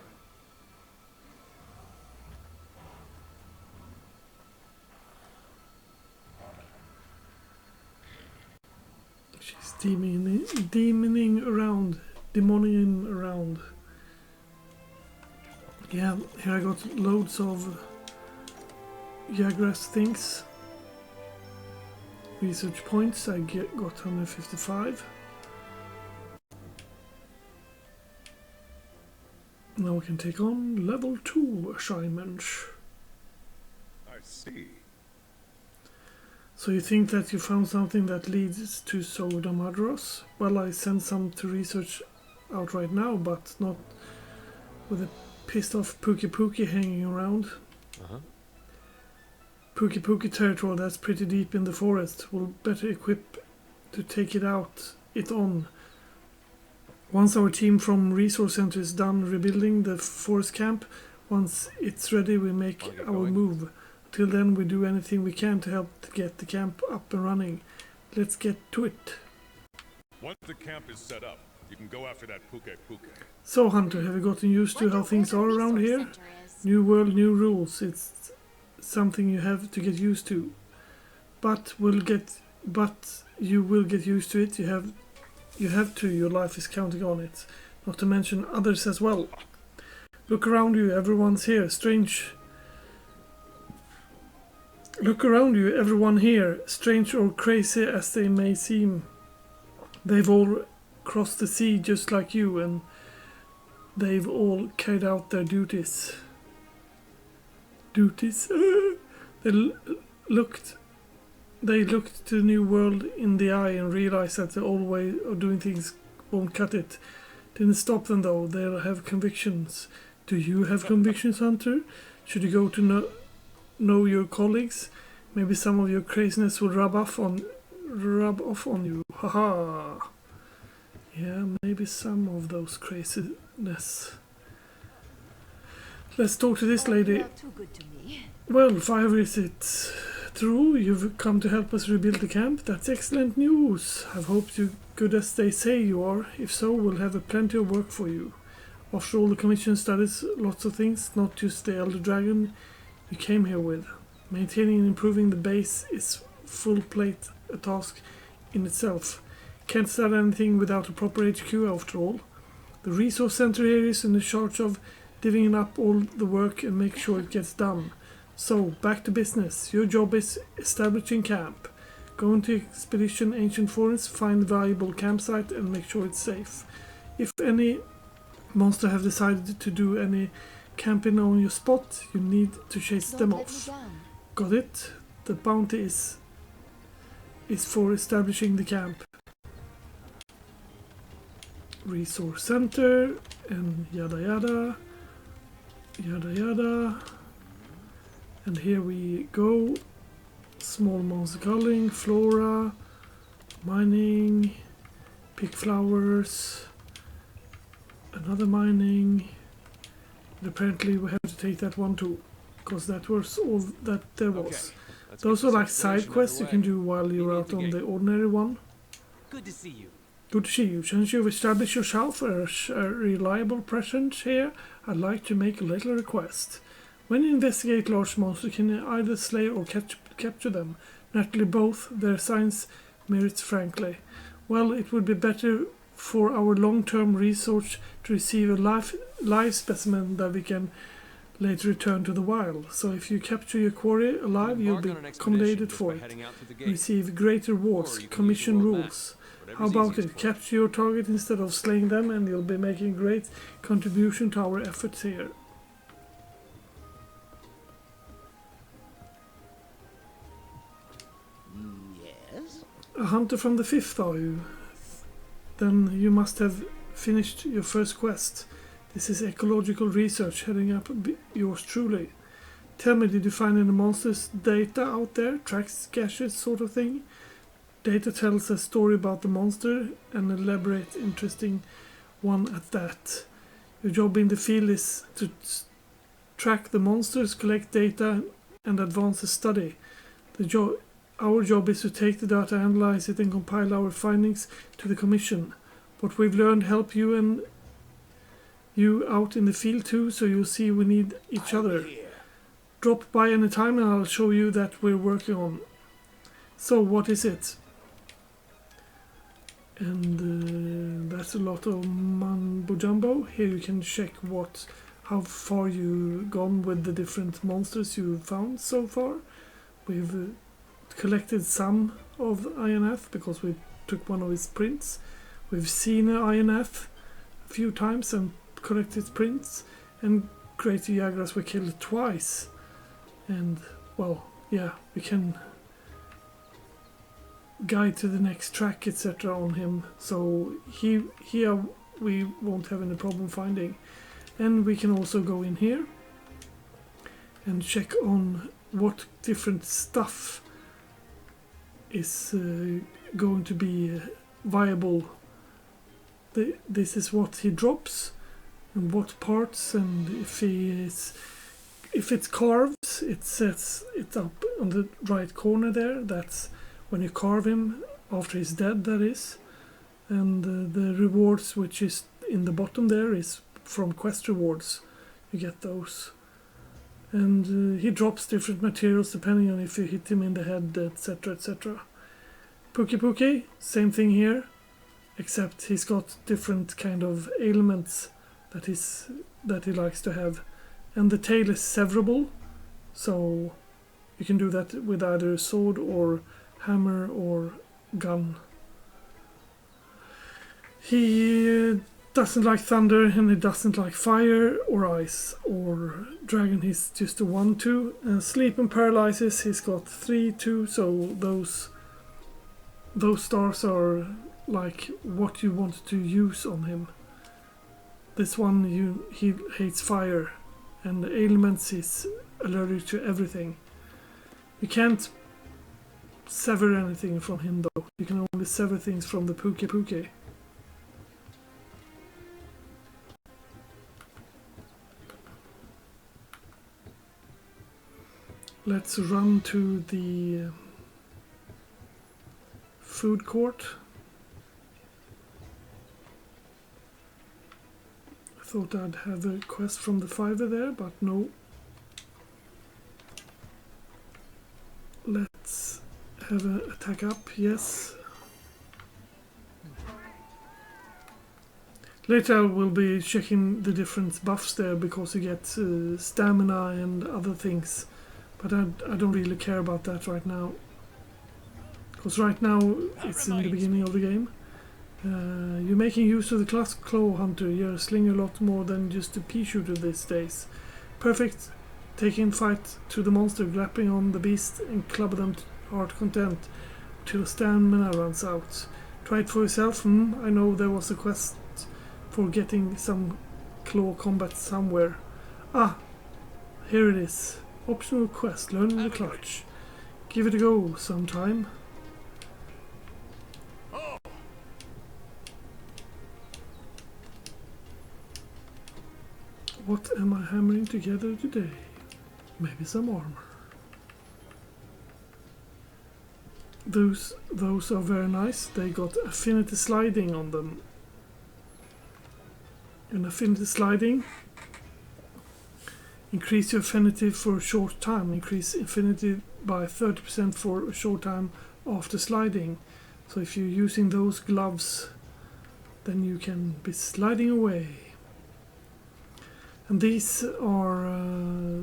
She's demoning around. Yeah, here I got loads of Jagras things. Research points, I got 155. Now we can take on level 2 assignments. I see. So you think that you found something that leads to Soda Madros? Well, I sent some to research out right now, but not with a pissed off Pookie hanging around. Pookie territory, that's pretty deep in the forest. We'll better equip to take it on. Once our team from Resource Center is done rebuilding the forest camp, once it's ready we make our move. Till then we do anything we can to help to get the camp up and running. Let's get to it. Once the camp is set up, you can go after that Puke. So Hunter, have you gotten used to how things are around here? New world, new rules. It's something you have to get used to. But you will get used to it. You have to. Your life is counting on it. Not to mention others as well. Look around you. Everyone's here. Look around you. Everyone here. Strange or crazy as they may seem. They've all crossed the sea just like you, and they've all carried out their duties. They looked to the new world in the eye and realized that the old way of doing things won't cut it. Didn't stop them though. They'll have convictions. Do you have convictions, Hunter? Should you go to know your colleagues? Maybe some of your craziness will rub off on you. Haha. Yeah, maybe some of those craziness. Let's talk to this lady. You're too good to me. Well, Fire, is it true you've come to help us rebuild the camp? That's excellent news. I've hoped you're good as they say you are. If so, we'll have plenty of work for you. After all, the Commission studies lots of things, not just the Elder Dragon you came here with. Maintaining and improving the base is full plate a task in itself. Can't start anything without a proper HQ after all. The resource center here is in charge of divvying up all the work and make sure it gets done. So, back to business. Your job is establishing camp. Go into Expedition Ancient Forest, find a valuable campsite and make sure it's safe. If any monster have decided to do any camping on your spot, you need to chase them off. Got it? The bounty is for establishing the camp. Resource center and yada yada. And here we go. Small monster culling, flora, mining, pick flowers, another mining. And apparently we have to take that one too, because that was all that there was. Those are like side quests you can do while you're out on the ordinary one. Good to see you. Good to see you. Since you've established yourself as a reliable presence here, I'd like to make a little request. When you investigate large monsters, can you either slay or capture them? Naturally both. Their science merits frankly. Well, it would be better for our long-term research to receive a live specimen that we can later return to the wild. So if you capture your quarry alive, you'll be accommodated for it. Receive great rewards. Commission rules. How about it? Capture your target instead of slaying them and you'll be making a great contribution to our efforts here. Yes? A hunter from the 5th, are you? Then you must have finished your first quest. This is ecological research heading up yours truly. Tell me, did you find any monsters data out there? Tracks, caches, sort of thing? Data tells a story about the monster, an elaborate, interesting one at that. Your job in the field is to track the monsters, collect data, and advance the study. Our job is to take the data, analyze it, and compile our findings to the Commission. What we've learned help you and you out in the field too, so you'll see we need each other. Drop by any time and I'll show you that we're working on. So what is it? And that's a lot of mumbo jumbo. Here you can check how far you've gone with the different monsters you've found so far. We've collected some of INF because we took one of his prints. We've seen an INF a few times and collected its prints. And Greater Jagras were killed twice. And, well, yeah, we can guide to the next track, etc. on him. So here we won't have any problem finding. And we can also go in here and check on what different stuff is going to be viable. This is what he drops and what parts, and if it's carved, it sets it up on the right corner there. That's when you carve him after he's dead, that is. And the rewards, which is in the bottom there, is from quest rewards. You get those. And he drops different materials depending on if you hit him in the head, etc, etc. Pookie, same thing here, except he's got different kind of ailments that he likes to have. And the tail is severable, so you can do that with either sword or hammer or gun. He doesn't like thunder, and he doesn't like fire or ice or dragon. He's just a 1-2. Sleep and paralysis, he's got 3-2, so those stars are like what you want to use on him. This one, he hates fire, and the ailments is allergic to everything. You can't sever anything from him though. You can only sever things from the Pookie. Let's run to the food court. I thought I'd have a quest from the Fiver there, but no. Let's have an attack up, yes. Later we'll be checking the different buffs there because you get stamina and other things. But I don't really care about that right now. Because right now it's in the beginning of the game. You're making use of the class Claw Hunter. You're slinging a lot more than just a pea shooter these days. Perfect. Taking fight to the monster, grappling on the beast and club them to heart content till stamina runs out. Try it for yourself. I know there was a quest for getting some claw combat somewhere. Ah, here it is. Optional quest, learn the clutch. Give it a go sometime. What am I hammering together today? Maybe some armor. Those are very nice. They got affinity sliding on them. And affinity sliding, increase your affinity for a short time. Increase affinity by 30% for a short time after sliding. So if you're using those gloves, then you can be sliding away. And these are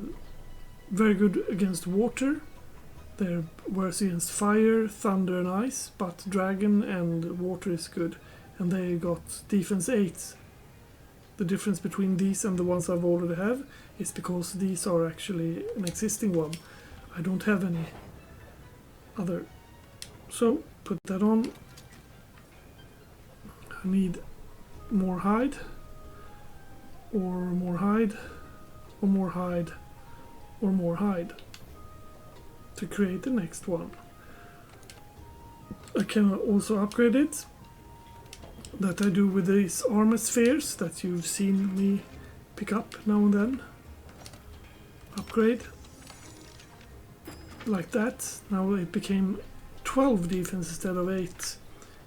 very good against water. They're worse against fire, thunder and ice, but dragon and water is good. And they got defense 8. The difference between these and the ones I've already have is because these are actually an existing one. I don't have any other. So put that on. I need more hide, or more hide, or more hide, or more hide to create the next one. I can also upgrade it. That I do with these armor spheres that you've seen me pick up now and then. Upgrade. like that. Now it became 12 defense instead of 8,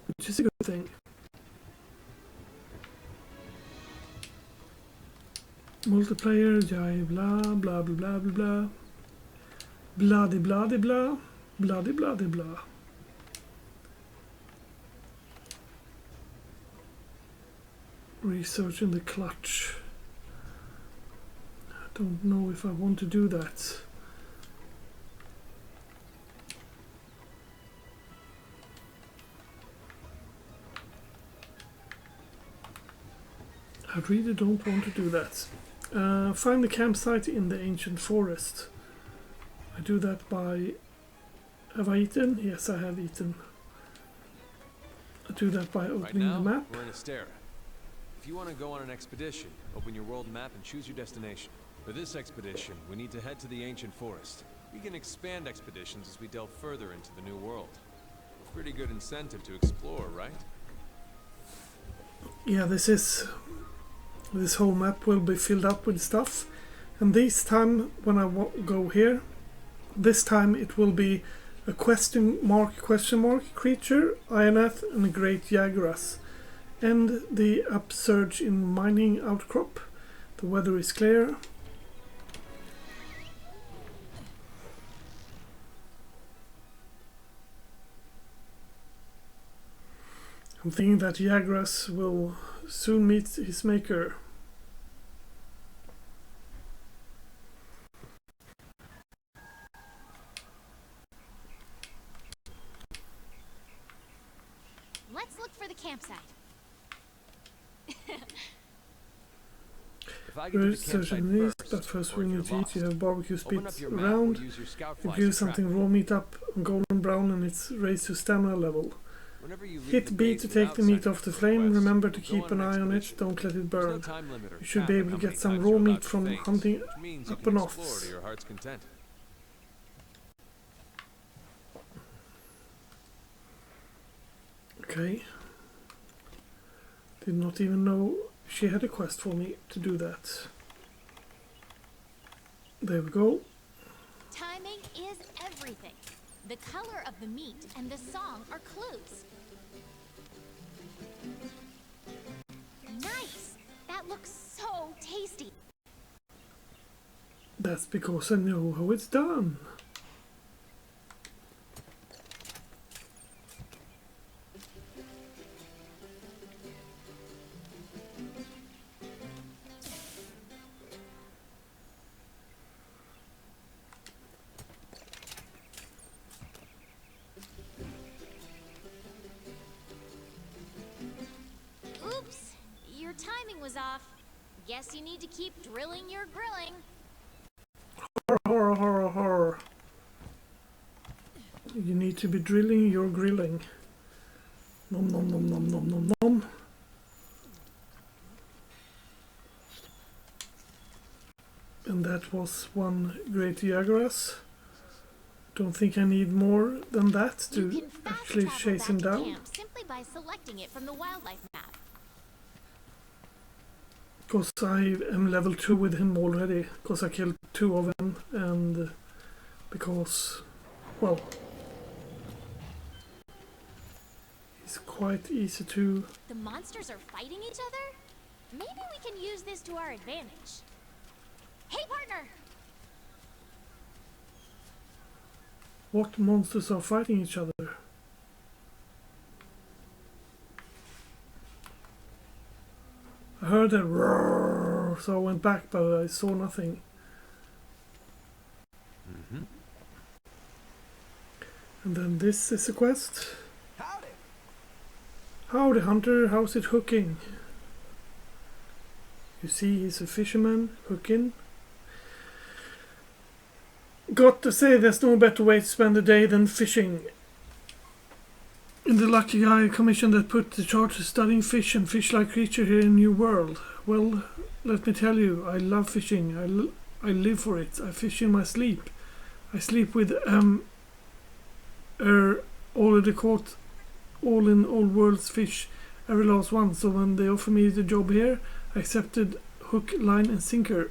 which is a good thing. Multiplayer, jai blah blah blah blah blah blah. Bloody bloody blah. Bloody bloody blah. Research in the clutch. I don't know if I want to do that. I really don't want to do that. Find the campsite in the ancient forest. I do that by... Have I eaten? Yes, I have eaten. I do that by opening right now, the map. We're in Astera. If you want to go on an expedition, open your world map and choose your destination. For this expedition, we need to head to the ancient forest. We can expand expeditions as we delve further into the new world. Pretty good incentive to explore, right? Yeah, this whole map will be filled up with stuff, and this time when I go here, this time it will be a question mark creature, Ionath, and a great Jagras, and the upsurge in mining outcrop. The weather is clear. I'm thinking that Jagras will soon meet his maker. Let's look for the campsite. If I get to the campsite but first or we if need you're to eat. lost, You have barbecue open up spits your map around. or use your scout If flies you to use something track. raw meat up on golden brown and it's raised to stamina level. Whenever you leave the Hit B base to take the without meat off the sending a flame. request, Remember to go keep on an eye on it, expedition. don't let it There's no burn. time limit or You should cap be on able how to many get some times raw you're meat allowed to from faint, hunting which means you up can and explore off. to your heart's content. Okay. Did not even know she had a quest for me to do that. There we go. Timing is everything. The color of the meat and the song are clues. Nice! That looks so tasty. That's because I know how it's done. Oops, your timing was off. Guess you need to keep drilling your grilling. Horror, horror, horror. You need to be drilling your grilling. Nom nom nom nom nom nom nom. And that was one great Jagras. Don't think I need more than that You to can fast actually travel chase him back to down. camp simply by selecting it from the wildlife map. Because I am level 2 with him already. Because I killed 2 of them. And because, well, he's quite easy to... The monsters are fighting each other? Maybe we can use this to our advantage. Hey, partner! What monsters are fighting each other? I heard a roar, so I went back, but I saw nothing. And then this is a quest. Howdy. Howdy, Hunter. How's it hooking? You see, he's a fisherman hooking. Got to say, there's no better way to spend the day than fishing. And the lucky guy commissioned that put the charge of studying fish and fish-like creature here in New World. Well, let me tell you, I love fishing. I live for it. I fish in my sleep. I sleep with already caught all in all world's fish, every last one. So when they offered me the job here, I accepted hook, line and sinker.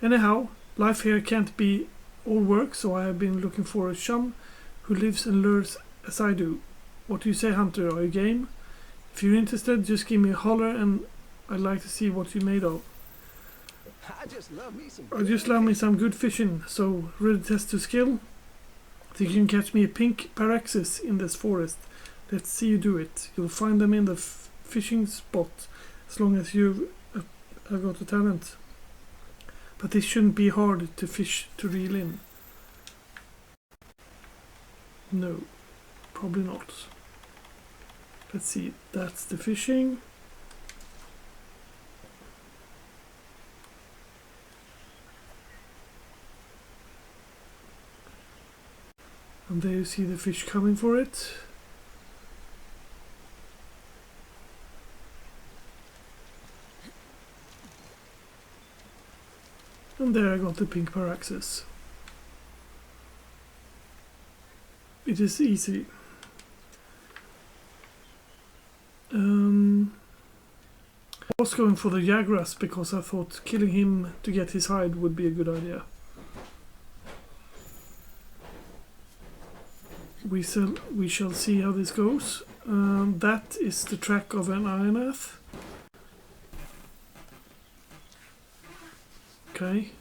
Anyhow, life here can't be all work, so I have been looking for a chum who lives and lures as I do. What do you say, Hunter? Are you game? If you're interested, just give me a holler and I'd like to see what you're made of. I just love me some good fishing, so ready to test your skill? Think you can catch me a pink paraxis in this forest? Let's see you do it. You'll find them in the fishing spot, as long as you've got the talent. But this shouldn't be hard to fish to reel in. No, probably not. Let's see, that's the fishing. And there you see the fish coming for it. And there I got the pink paraxis. It is easy. I was going for the Jagras because I thought killing him to get his hide would be a good idea. We shall see how this goes. That is the track of an Ionath. Okay,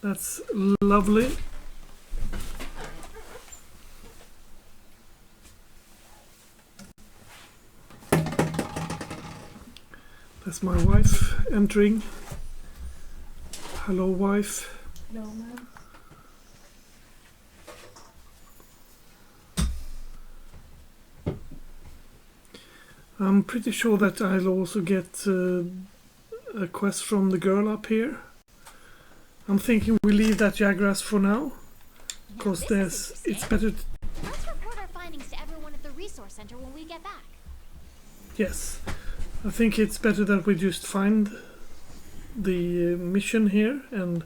that's lovely. That's my wife entering. Hello, wife. Hello, ma'am. I'm pretty sure that I'll also get a quest from the girl up here. I'm thinking we leave that Jagras for now, because it's better. Let's report our findings to everyone at the resource center when we get back. Yes, I think it's better that we just find the mission here, and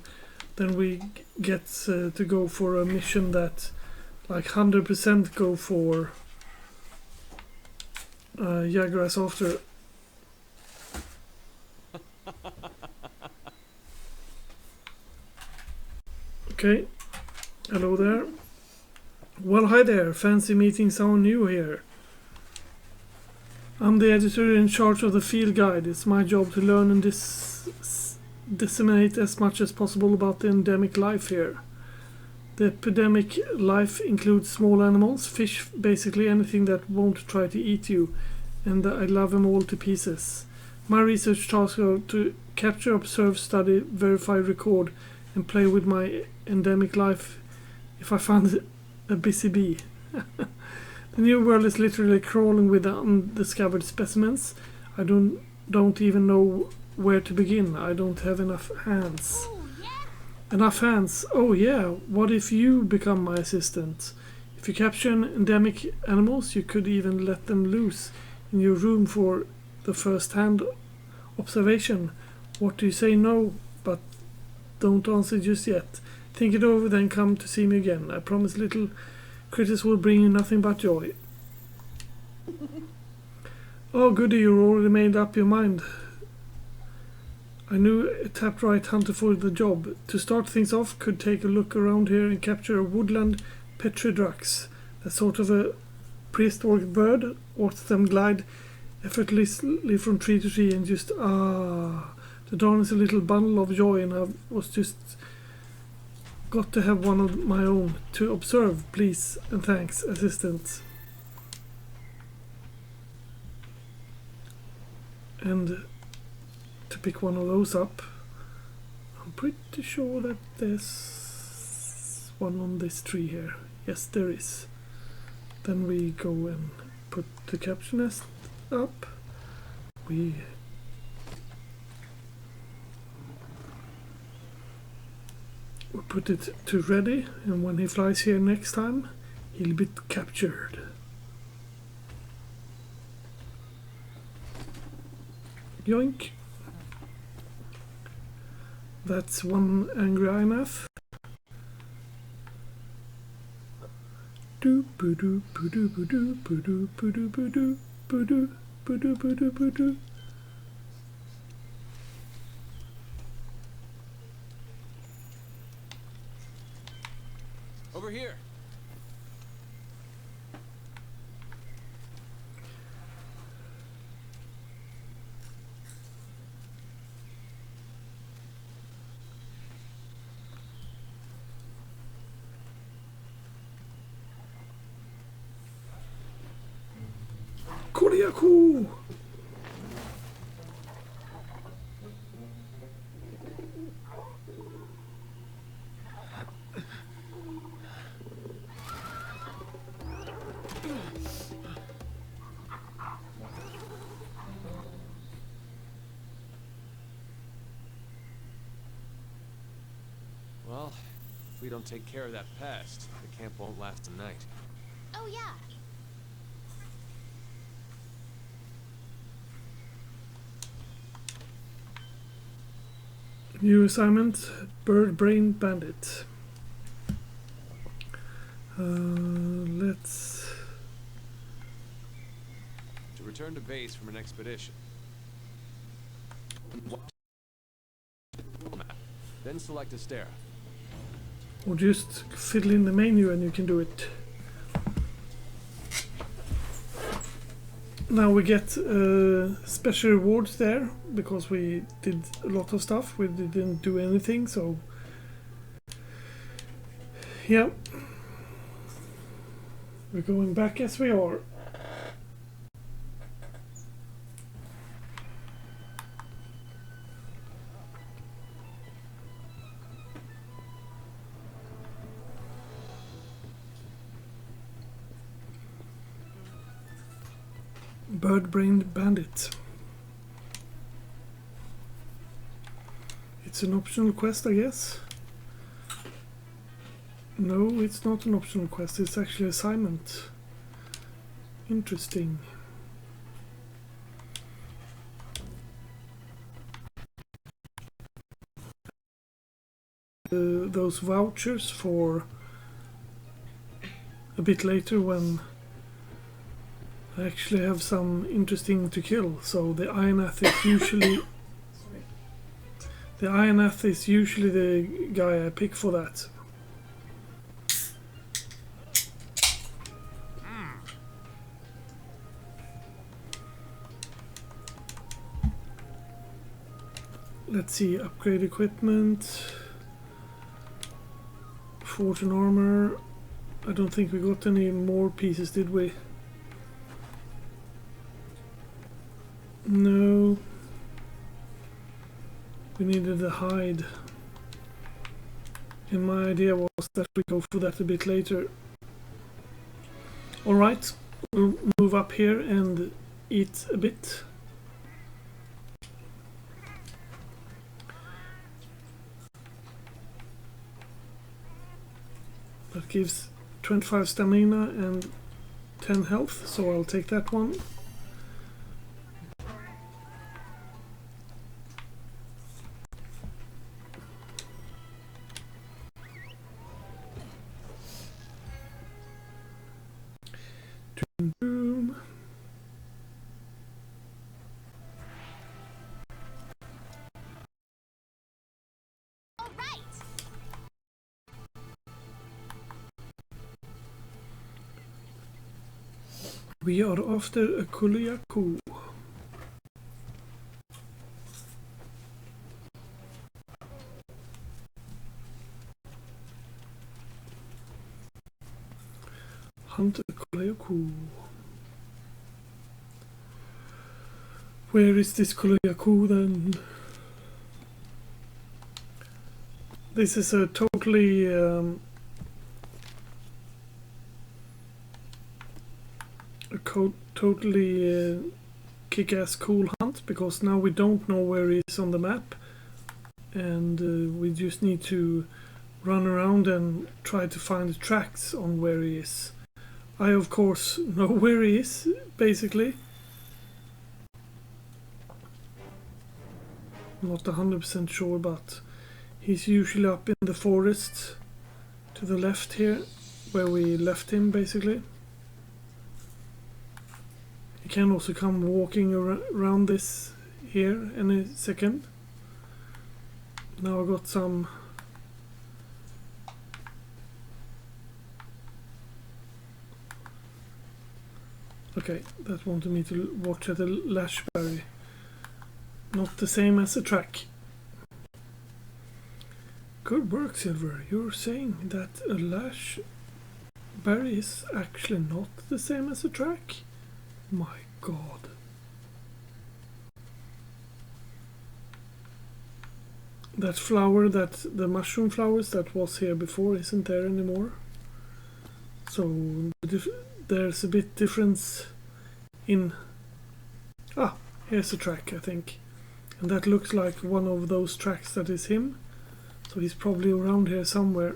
then we get to go for a mission that like 100% go for Jagras after. Okay, hello there. Well, hi there, fancy meeting someone new here. I'm the editor in charge of the field guide. It's my job to learn and disseminate as much as possible about the endemic life here. The epidemic life includes small animals, fish, basically anything that won't try to eat you, and I love them all to pieces. My research tasks are to capture, observe, study, verify, record, and play with my endemic life if I find a busy bee. The new world is literally crawling with undiscovered specimens. I don't even know where to begin. I don't have enough hands. Oh, yeah. Enough hands. Oh yeah, what if you become my assistant? If you capture endemic animals, you could even let them loose in your room for the first-hand observation. What do you say? No, but don't answer just yet. Think it over, then come to see me again. I promise little critters will bring you nothing but joy. Oh goody, you already made up your mind. I knew a tapped right hunter for the job. To start things off, could take a look around here and capture a woodland petridrax. That's sort of a prehistoric bird. Watch them glide effortlessly from tree to tree and just the dawn is a little bundle of joy, and I was just got to have one of my own to observe, please, and thanks, assistant. And to pick one of those up, I'm pretty sure that there's one on this tree here. Yes, there is. Then we go and put the capture nest up. We put it to ready, and when he flies here next time, he'll be captured. Yoink. That's one angry IMF. Do boo doo boo doo boo doo boo doo boo doo boo doo boo doo boo doo boo doo boo doo. Over here. Koreaku! Well, if we don't take care of that pest, the camp won't last a night. Oh yeah. New assignment, Bird Brain Bandit. Let's... To return to base from an expedition. Then select Astera. Or just fiddle in the menu and you can do it. Now we get special rewards there because we did a lot of stuff. We didn't do anything, so yeah, we're going back as we are. Bird-brained bandit. It's an optional quest, I guess. No, it's not an optional quest. It's actually an assignment. Interesting. Those vouchers for a bit later when I actually have some interesting to kill. So the Ionath is usually the guy I pick for that. Let's see, upgrade equipment, fortune armor. I don't think we got any more pieces, did we? No. We needed a hide. And my idea was that we go for that a bit later. Alright, we'll move up here and eat a bit. That gives 25 stamina and 10 health, so I'll take that one. Boom. All right. We are after a Kuliaku. Hunt a Kuliaku. Where is this Kuliaku then? This is a totally kick-ass cool hunt, because now we don't know where he is on the map, and we just need to run around and try to find the tracks on where he is. I of course know where he is, basically. Not 100% sure, but he's usually up in the forest to the left here, where we left him, basically. He can also come walking around this here any second. Now I got some Okay, that wanted me to watch at a lashberry. Not the same as a track. Good work, Silver. You're saying that a lashberry is actually not the same as a track? My God. That flower, the mushroom flowers that was here before, isn't there anymore. So there's a bit difference in... Ah, here's a track, I think. And that looks like one of those tracks that is him. So he's probably around here somewhere.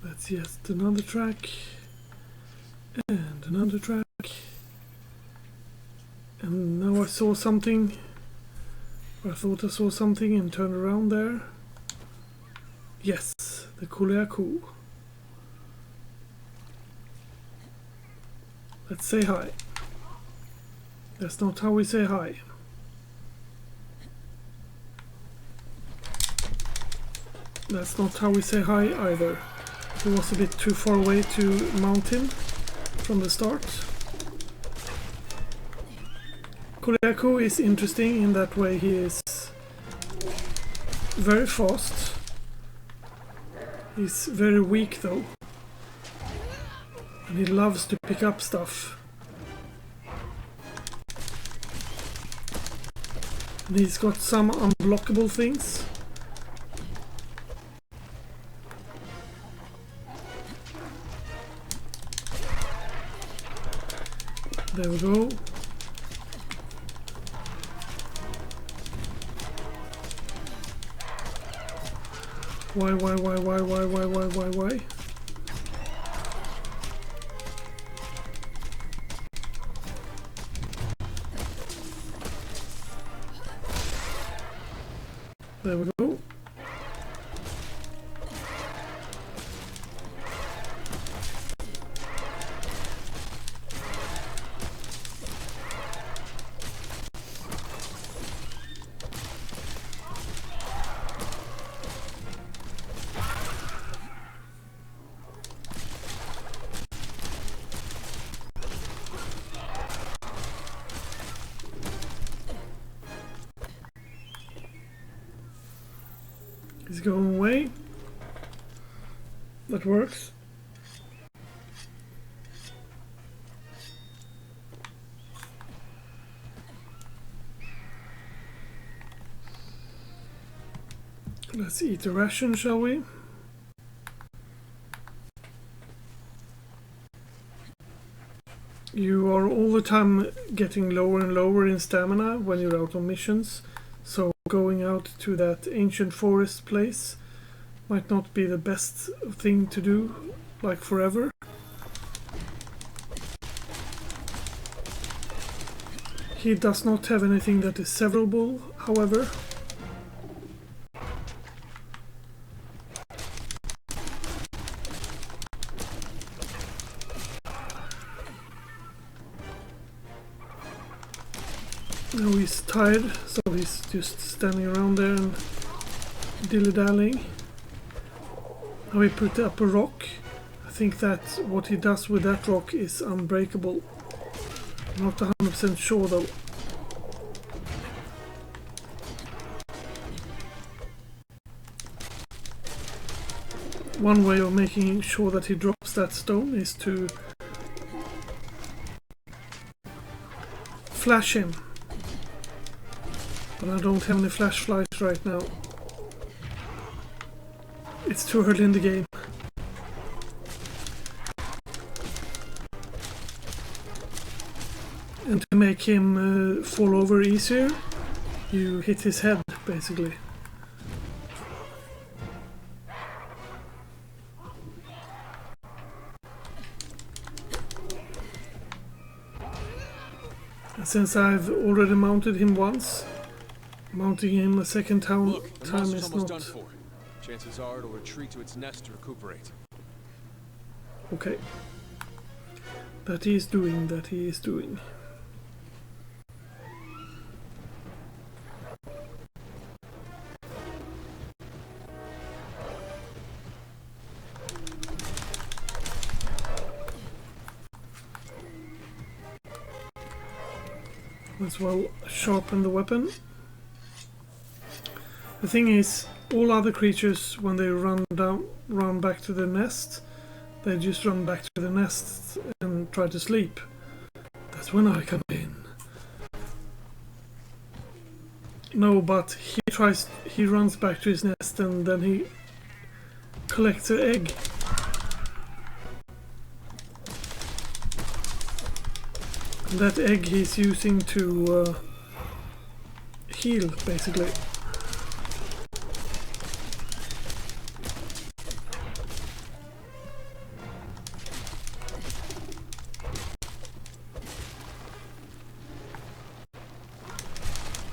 That's just another track. And another track. And now I saw something. I thought I saw something and turned around there. Yes, the Kuleaku. Let's say hi. That's not how we say hi. That's not how we say hi either. It was a bit too far away to mount him from the start. Kuleaku is interesting in that way. He is very fast. He's very weak though. And he loves to pick up stuff. And he's got some unblockable things. There we go. Why? There we go. He's going away. That works. Let's eat a ration, shall we? You are all the time getting lower and lower in stamina when you're out on missions, so going out to that ancient forest place might not be the best thing to do, like forever. He does not have anything that is severable, however. Now he's tired, so he's just standing around there and dilly-dallying. Now he put up a rock. I think that what he does with that rock is unbreakable. I'm not 100% sure though. One way of making sure that he drops that stone is to flash him. But I don't have any flashlights right now. It's too early in the game. And to make him fall over easier, you hit his head, basically. And since I've already mounted him once, mounting him a second time is not... Done for. Chances are it'll retreat to its nest to recuperate. Okay. That he is doing. as well sharpen the weapon. The thing is, all other creatures, when they run back to the nest, they just run back to the nest and try to sleep. That's when I come in. No, but he runs back to his nest and then he collects an egg. And that egg he's using to heal, basically.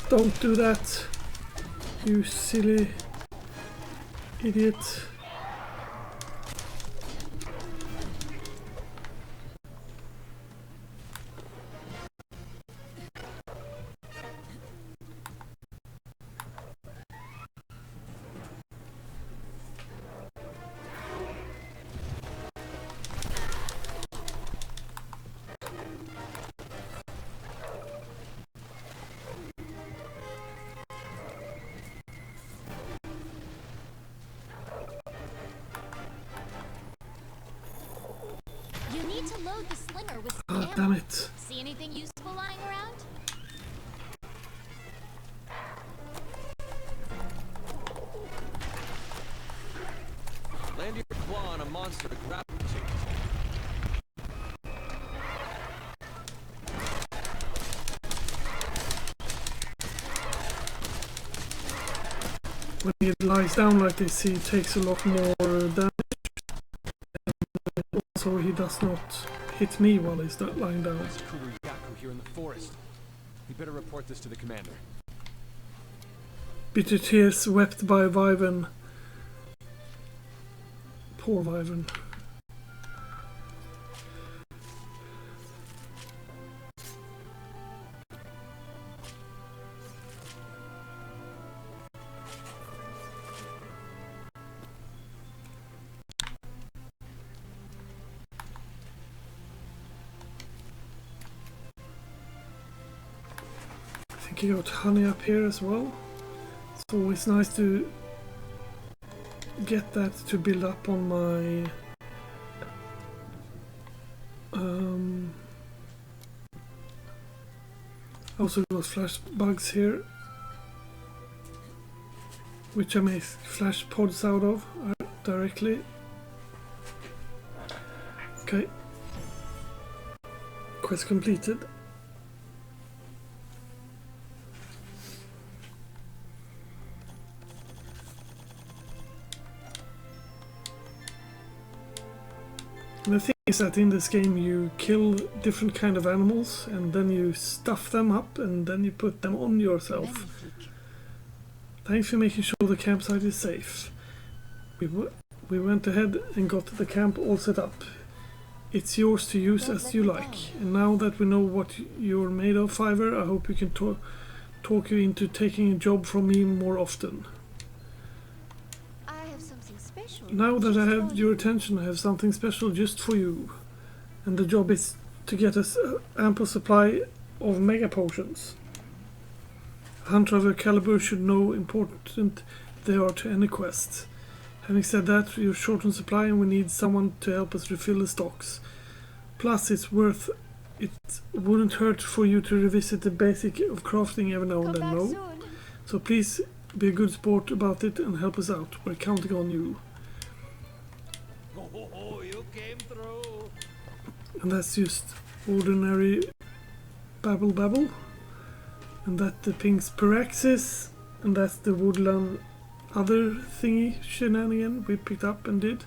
Don't do that, you silly idiot. To load the slinger with Oh, ammo. damn it. See anything useful lying around? Land your claw on a monster to grab it. When he lies down like this, he takes a lot more damage. And also, he does not hit me while he's lying down. There's Kuryaku here in the forest. We better report this to the commander. Bitter tears wept by Wyvern. Poor Wyvern. I think I got honey up here as well. It's always nice to get that to build up on my also got flash bugs here, which I make flash pods out of directly. Okay, quest completed. And the thing is that in this game you kill different kind of animals and then you stuff them up and then you put them on yourself. Thanks for making sure the campsite is safe. We went ahead and got the camp all set up. It's yours to use as you like. And now that we know what you're made of, Fiver, I hope you can talk you into taking a job from me more often. Now that I have your attention, I have something special just for you. And the job is to get us ample supply of mega potions. A hunter of your caliber should know important they are to any quest. Having said that, you're short on supply and we need someone to help us refill the stocks. Plus, it wouldn't hurt for you to revisit the basic of crafting every now and then, no? So please be a good sport about it and help us out. We're counting on you. Oh, you came through. And that's just ordinary babble. And that the Pink's Pyraxis, and that's the woodland other thingy shenanigan we picked up and did.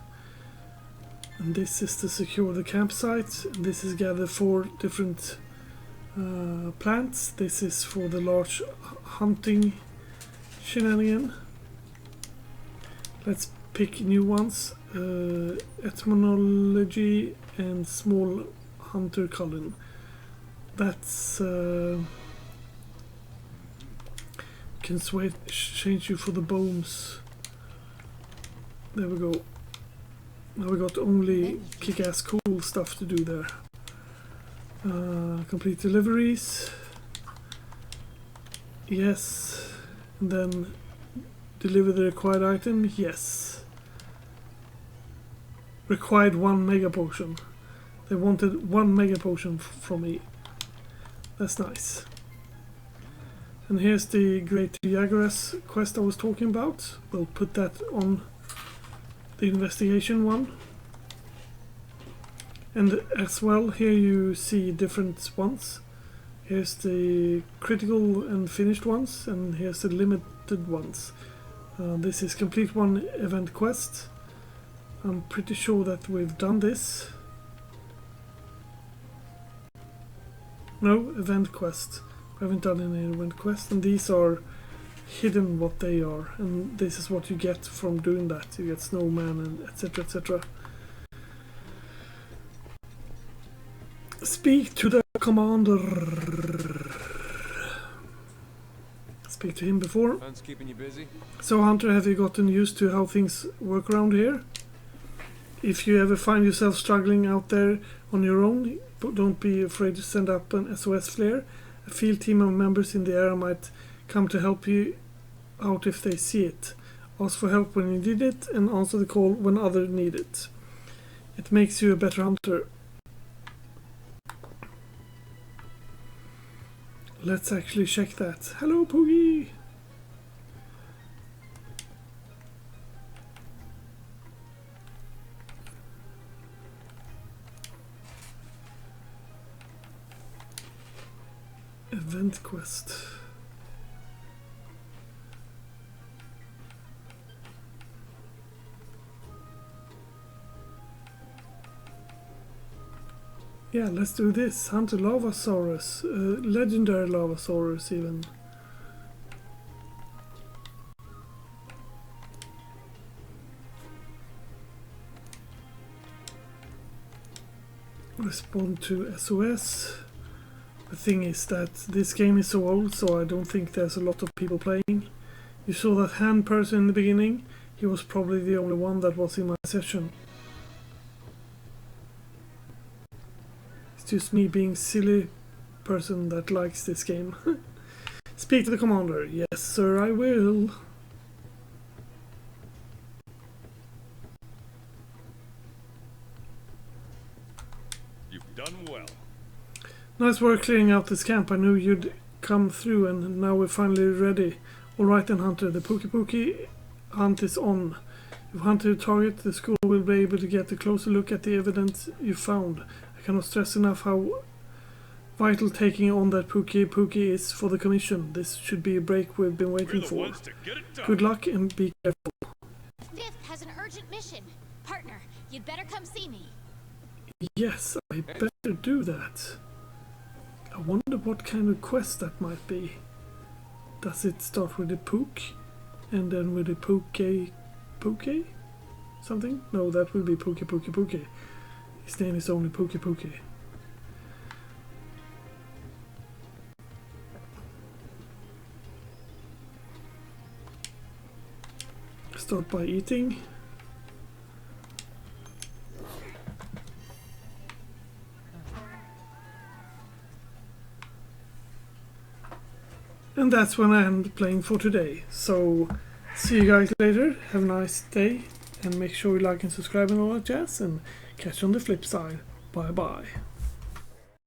And this is to secure the campsite. And this is gather 4 different plants. This is for the large hunting shenanigan. Let's pick new ones. Etymology and small hunter Cullen. That's can change you for the bones. There we go. Now we got only kick-ass cool stuff to do there. Complete deliveries. Yes. And then deliver the required item. Yes. Required 1 mega potion. They wanted 1 mega potion from me. That's nice. And here's the Great Jaguars quest I was talking about. We'll put that on the investigation one. And as well, here you see different ones. Here's the critical and finished ones, and here's the limited ones. This is complete one event quest. I'm pretty sure that we've done this. No, event quest. I haven't done any event quest, and these are hidden what they are, and this is what you get from doing that. You get snowman and etc, etc. Speak to the commander. Speak to him before. Fun's keeping you busy? So Hunter, have you gotten used to how things work around here? If you ever find yourself struggling out there on your own, don't be afraid to send up an SOS flare. A field team of members in the area might come to help you out if they see it. Ask for help when you need it and answer the call when others need it. It makes you a better hunter. Let's actually check that. Hello, Poogie! Event quest. Yeah, let's do this. Hunt a Lavasaurus. Legendary Lavasaurus even. Respond to SOS. The thing is that this game is so old, so I don't think there's a lot of people playing. You saw that hand person in the beginning. He was probably the only one that was in my session. Just me being silly person that likes this game. Speak to the commander. Yes, sir, I will. You've done well. Nice work clearing out this camp. I knew you'd come through, and now we're finally ready. Alright then, Hunter. The Pookie hunt is on. If hunted a target, the school will be able to get a closer look at the evidence you found. I cannot stress enough how vital taking on that Pookie is for the commission. This should be a break we've been waiting for. Good luck and be careful. Fifth has an urgent mission. Partner, you'd better come see me. Yes, I better do that. I wonder what kind of quest that might be. Does it start with a Pook and then with a Pookie? Something? No, that will be Pookie. His name is only Pookie. Start by eating. And that's when I end playing for today. So, see you guys later. Have a nice day. And make sure you like and subscribe and all that jazz. And catch you on the flip side. Bye bye.